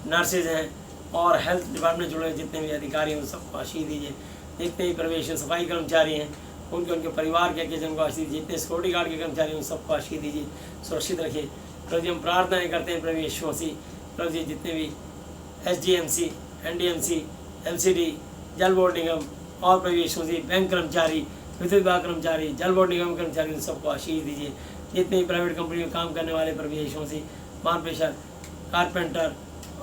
नर्सेज हैं और हेल्थ डिपार्टमेंट जुड़े जितने भी अधिकारी हैं उन सबको आशीष दीजिए। जितने ही प्रभु यीशु सफाई कर्मचारी हैं उनके परिवार के जन को आशीष दीजिए। जितने सिक्योरिटी गार्ड के कर्मचारी हैं उन सबको आशीष दीजिए, सुरक्षित रखिए। प्रभु जी हम प्रार्थनाएँ करते हैं प्रभु यीशु मसीह, प्रभु जी जितने भी SDMC, NDMC, MCD, जल बोर्ड निगम और प्रभु यीशु मसीह बैंक कर्मचारी, विद्युत विभाग कर्मचारी, जल बोर्ड निगम कर्मचारी, उन सबको आशीष दीजिए। जितने भी प्राइवेट कंपनी में काम करने वाले प्रभु यीशु मसीह, मान बेशर कारपेंटर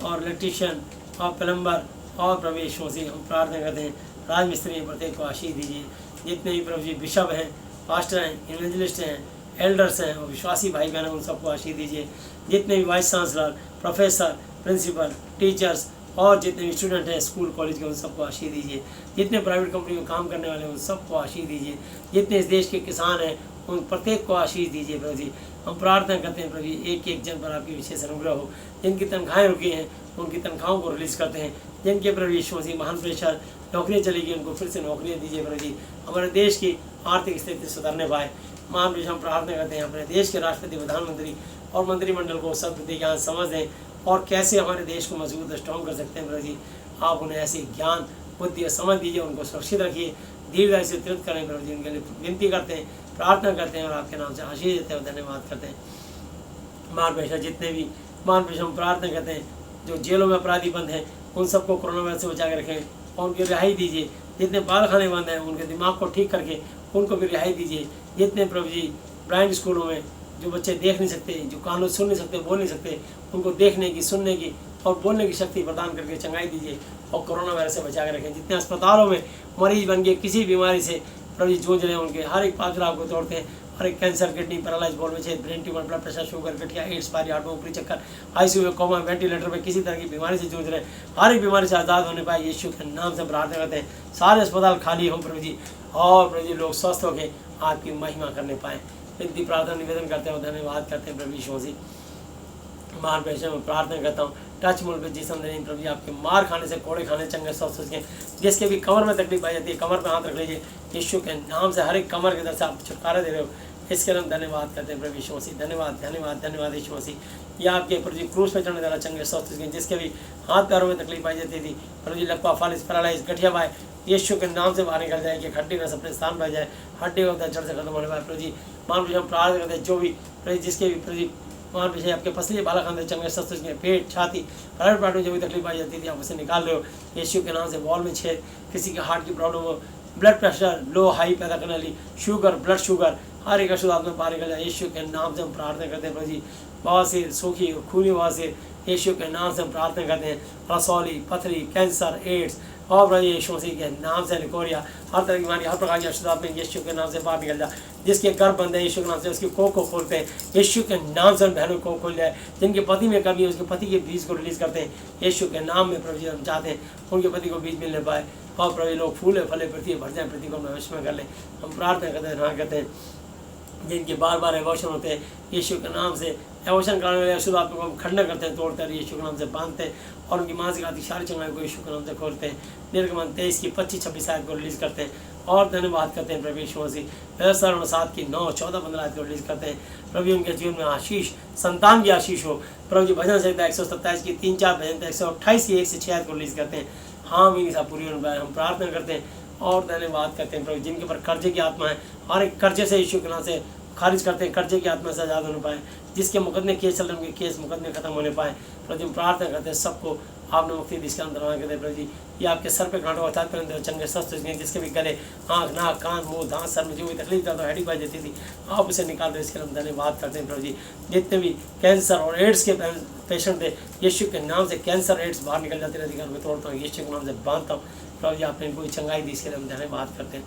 और इलेक्ट्रीशियन और प्लम्बर और प्रभु यीशु मसीह हम प्रार्थना करते हैं राजमिस्त्री प्रत्येक को आशीष दीजिए। जितने भी प्रभु जी बिशप हैं, पास्टर हैं, इवेंजलिस्ट हैं एल्डर्स हैं और विश्वासी भाई बहन हैं, उन सबको आशीष दीजिए। जितने भी vice chancellor, professor, principal, teachers और जितने भी स्टूडेंट हैं स्कूल कॉलेज के, उन सबको आशीष दीजिए। जितने प्राइवेट कंपनी में काम करने वाले हैं उन सबको आशीष दीजिए। जितने इस देश के किसान हैं उन प्रत्येक को आशीष दीजिए प्रभु जी। हम प्रार्थना करते हैं प्रभु जी, एक एक जन पर आपकी विशेष अनुग्रह हो। जिनकी तनख्वाहें रुकी हैं उनकी तनख्वाहों को रिलीज़ करते हैं। जिनके प्रभु यीशु मसीह महान प्रेशर नौकरियाँ चली गई उनको फिर से नौकरियाँ दीजिए प्रभु जी। हमारे देश की आर्थिक स्थिति सुधरने पाए। महान प्रेशर हम प्रार्थना करते हैं अपने देश के राष्ट्रपति, प्रधानमंत्री और मंत्रिमंडल को सब प्रति ज्ञान समझ दें और कैसे हमारे देश को मजबूत और स्ट्रॉन्ग कर सकते हैं प्रभु जी। आप उन्हें ऐसे ज्ञान, बुद्धि और समझ दीजिए, उनको सुरक्षित रखिए, दीर्घायु से तीर्थ करें प्रभु जी। उनके लिए विनती करते हैं, प्रार्थना करते हैं और आपके नाम से आशीष देते हैं, धन्यवाद करते हैं। महान प्रेशर जितने भी महान प्रेशर हम प्रार्थना करते हैं जो जेलों में अपराधी बंद हैं उन सबको कोरोना वायरस से बचा के रखें और उनकी रिहाई दीजिए। जितने बाल खाने बंद हैं उनके दिमाग को ठीक करके उनको भी रिहाई दीजिए। जितने प्रभु जी ब्लाइंड स्कूलों में जो बच्चे देख नहीं सकते, जो कानों सुन नहीं सकते, बोल नहीं सकते, उनको देखने की, सुनने की और बोलने की शक्ति प्रदान करके चंगाई दीजिए और कोरोना वायरस से बचा के रखें। जितने अस्पतालों में मरीज बन के किसी बीमारी से प्रभु जी जूझ रहे हैं उनके हर एक पाँच को तोड़ते हैं, हर एक कैंसर, किडनी, पैरालाइज, बॉल में छेद, brain tumour, blood pressure, sugar, गठिया, एड्स, पारी, हार्ट में ऊपरी चक्कर, आईसीयू में कोमा, वेंटिलेटर में किसी तरह की बीमारी से जूझ रहे हैं, हर एक बीमारी से आज़ाद होने पाए यीशु के नाम से प्रार्थना करते हैं। सारे अस्पताल खाली हों प्रभु जी और प्रभु जी लोग स्वस्थ होकर आपकी महिमा करने पाएँ। विनती प्रार्थना निवेदन करते हैं और धन्यवाद करते हैं प्रभु यीशु मसीह। महान प्रेशर में प्रार्थना करता हूँ टच मुल पे जिसम नहीं प्रभु जी, आपके मार खाने से, कोड़े खाने, चंगे स्वस्थ हो सकें। जिसके भी कमर में तकलीफ आई जाती है कमर पे हाथ रख लीजिए यीशु के नाम से। हर एक कमर के दर से आप छुटकारा दे रहे हो, इसके लिए हम धन्यवाद करते हैं प्रभु यीशु मसीह। धन्यवाद धन्यवाद धन्यवाद यीशु मसीह। या आपके प्रभु जी क्रूस पे चढ़ने वाला चंगे स्वस्थ हो सकें। जिसके भी हाथ पैरों में तकलीफ आई जाती थी प्रभु जी, लकवा, फालिस, पैरालाइज, गठिया पाए, यीशु के नाम से बाहर निकल जाए कि हड्डी न अपने स्थान पर जाए, हड्डी का जड़ से खत्म होने पाए प्रभु जी। मान लीजिए हम प्रार्थना करते हैं जो भी प्रभु जिसके भी प्रभु जी मान लीजिए आपके पसली बाला खाने चंगे स्वस्थ, पेट, छाती, प्राइवेट पार्ट में जो भी तकलीफ आई जाती थी आप उसे निकाल रहे हो यीशु के नाम से। वॉल में छेद, किसी के हार्ट की प्रॉब्लम हो, ब्लड प्रेशर लो हाई पैदा करने वाली, शुगर, ब्लड शुगर, हर एक अशुद्ध आत्मा बाहर निकल जाए यीशु के नाम से हम प्रार्थना करते हैं प्रभु जी। बवासीर, सूखी और खूनी बवासीर यीशु के नाम से हम प्रार्थना करते हैं। रसौली, पथरी, कैंसर, एड्स और प्रभु यीशु मसीह के नाम से निकोरिया, हर तरह की बीमारी, हर प्रकार की अशुद्ध आत्मा यीशु के नाम से बाहर निकल जाए। जिसके गर्भ बंद है यीशु के नाम से उसकी कोख को खोलते हैं यीशु के नाम से। बहनों को खोल जाए। जिनके पति में कमी है उसके पति के बीज को रिलीज करते हैं यीशु के नाम में प्रभु जी। हम चाहते हैं उनके पति को बीज मिलने पाए और प्रभु लोग फूले फले पृथ्वी भर जाए, पृथ्वी को भविष्य में कर ले। हम प्रार्थना करते हैं, हाँ करते हैं। जिनके बार बार एवोशन होते हैं यीशु के नाम से, एवोशन कराने वाले अशुद्ध आत्मा को हम खंडन करते हैं, तोड़ते हैं, यीशु के नाम से बांधते हैं और उनकी मानसिक आदि सारी चंगाई को यीशु के नाम से खोलते हैं। निर्गमन 23 की 25-26 आयत को रिलीज करते हैं और धन्यवाद करते हैं प्रभु यीशु मसीह। व्यवस्था 7 की 9, 14, 15 आयत को रिलीज करते हैं। प्रभु उनके जीवन में आशीष, संतान की आशीष हो प्रभु जी। भजन संहिता 127 की 3-4 भजन 128 की 1 से 6 आयत को रिलीज करते हैं। हाँ मेरी सब पूरी होने पाए हम प्रार्थना करते हैं और धन्यवाद करते हैं प्रभु। जिनके ऊपर कर्जे की आत्मा है हर एक कर्जे से यीशु के नाम से खारिज करते हैं, कर्जे की आत्मा से आज़ाद होने पाए। जिसके मुकदमे केस चल रहे उनके केस मुकदमे खत्म होने पाए प्रभु जी। प्रार्थना करते हैं सबको आपने मुक्ति दी, इसका अंदर करते प्रभु जी। ये आपके सर पे कांटों अर्थात पर चंगे स्वस्थ हो गए। जिसके भी गले, आँख, नाक, कान, मुँह, दांत, सर में जो भी तकलीफ करता हेडिक पाई जाती थी आप उसे निकाल दो, इसके लिए हम धन्यवाद करते हैं प्रभु जी। जितने भी कैंसर और एड्स के पेशेंट थे यीशु के नाम से कैंसर, एड्स बाहर निकल जाते रहते, घर में तोड़ता हूँ यीशु के नाम से बांधता हूँ प्रभु जी। आपने इनको चंगाई दी, इसके लिए हम धन्यवाद करते हैं।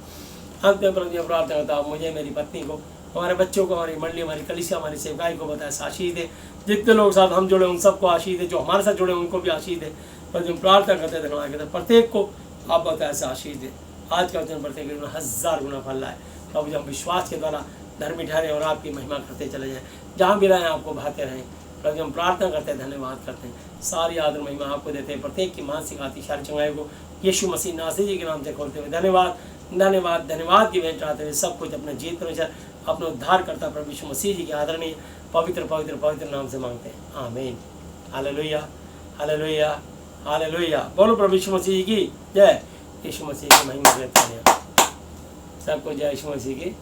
अंत में प्रभु जी प्रार्थना करता हूँ मुझे, मेरी पत्नी को, हमारे बच्चों को, हमारी मंडली, हमारी कलीसिया, हमारी सेवकाई को बताया आशीष दे। जितने लोग साथ हम जुड़े उन सबको आशीष दे, जो हमारे साथ जुड़े उनको भी आशीष दे। पर जो प्रार्थना करते थे प्रत्येक को आप बताया आशीष दे। आज का वचन प्रत्येक 1000 गुना फल लाए प्रभु जी। हम विश्वास के द्वारा धर्मी ठहरे और आपकी महिमा करते चले जाएँ। जहाँ भी रहें आपको भाते रहें प्रभु जी। हम प्रार्थना करते हैं, धन्यवाद करते हैं। सारी आदर महिमा आपको देते हैं। प्रत्येक की मानसिक आती सारी चंगाई को यीशु मसीह नासरी जी के नाम से खोलते हुए धन्यवाद धन्यवाद धन्यवाद की भेंट चढ़ाते हुए सब कुछ अपने जीत परमेश्वर अपने उद्धार करता प्रभु यीशु मसीह जी के आदरणीय पवित्र पवित्र पवित्र नाम से मांगते हैं, आमीन। हालेलुया हालेलुया हालेलुया। बोलो प्रभु यीशु मसीह जी की जय। यीशु मसीह की महिमा करते हैं सबको जय यीशु मसीह की।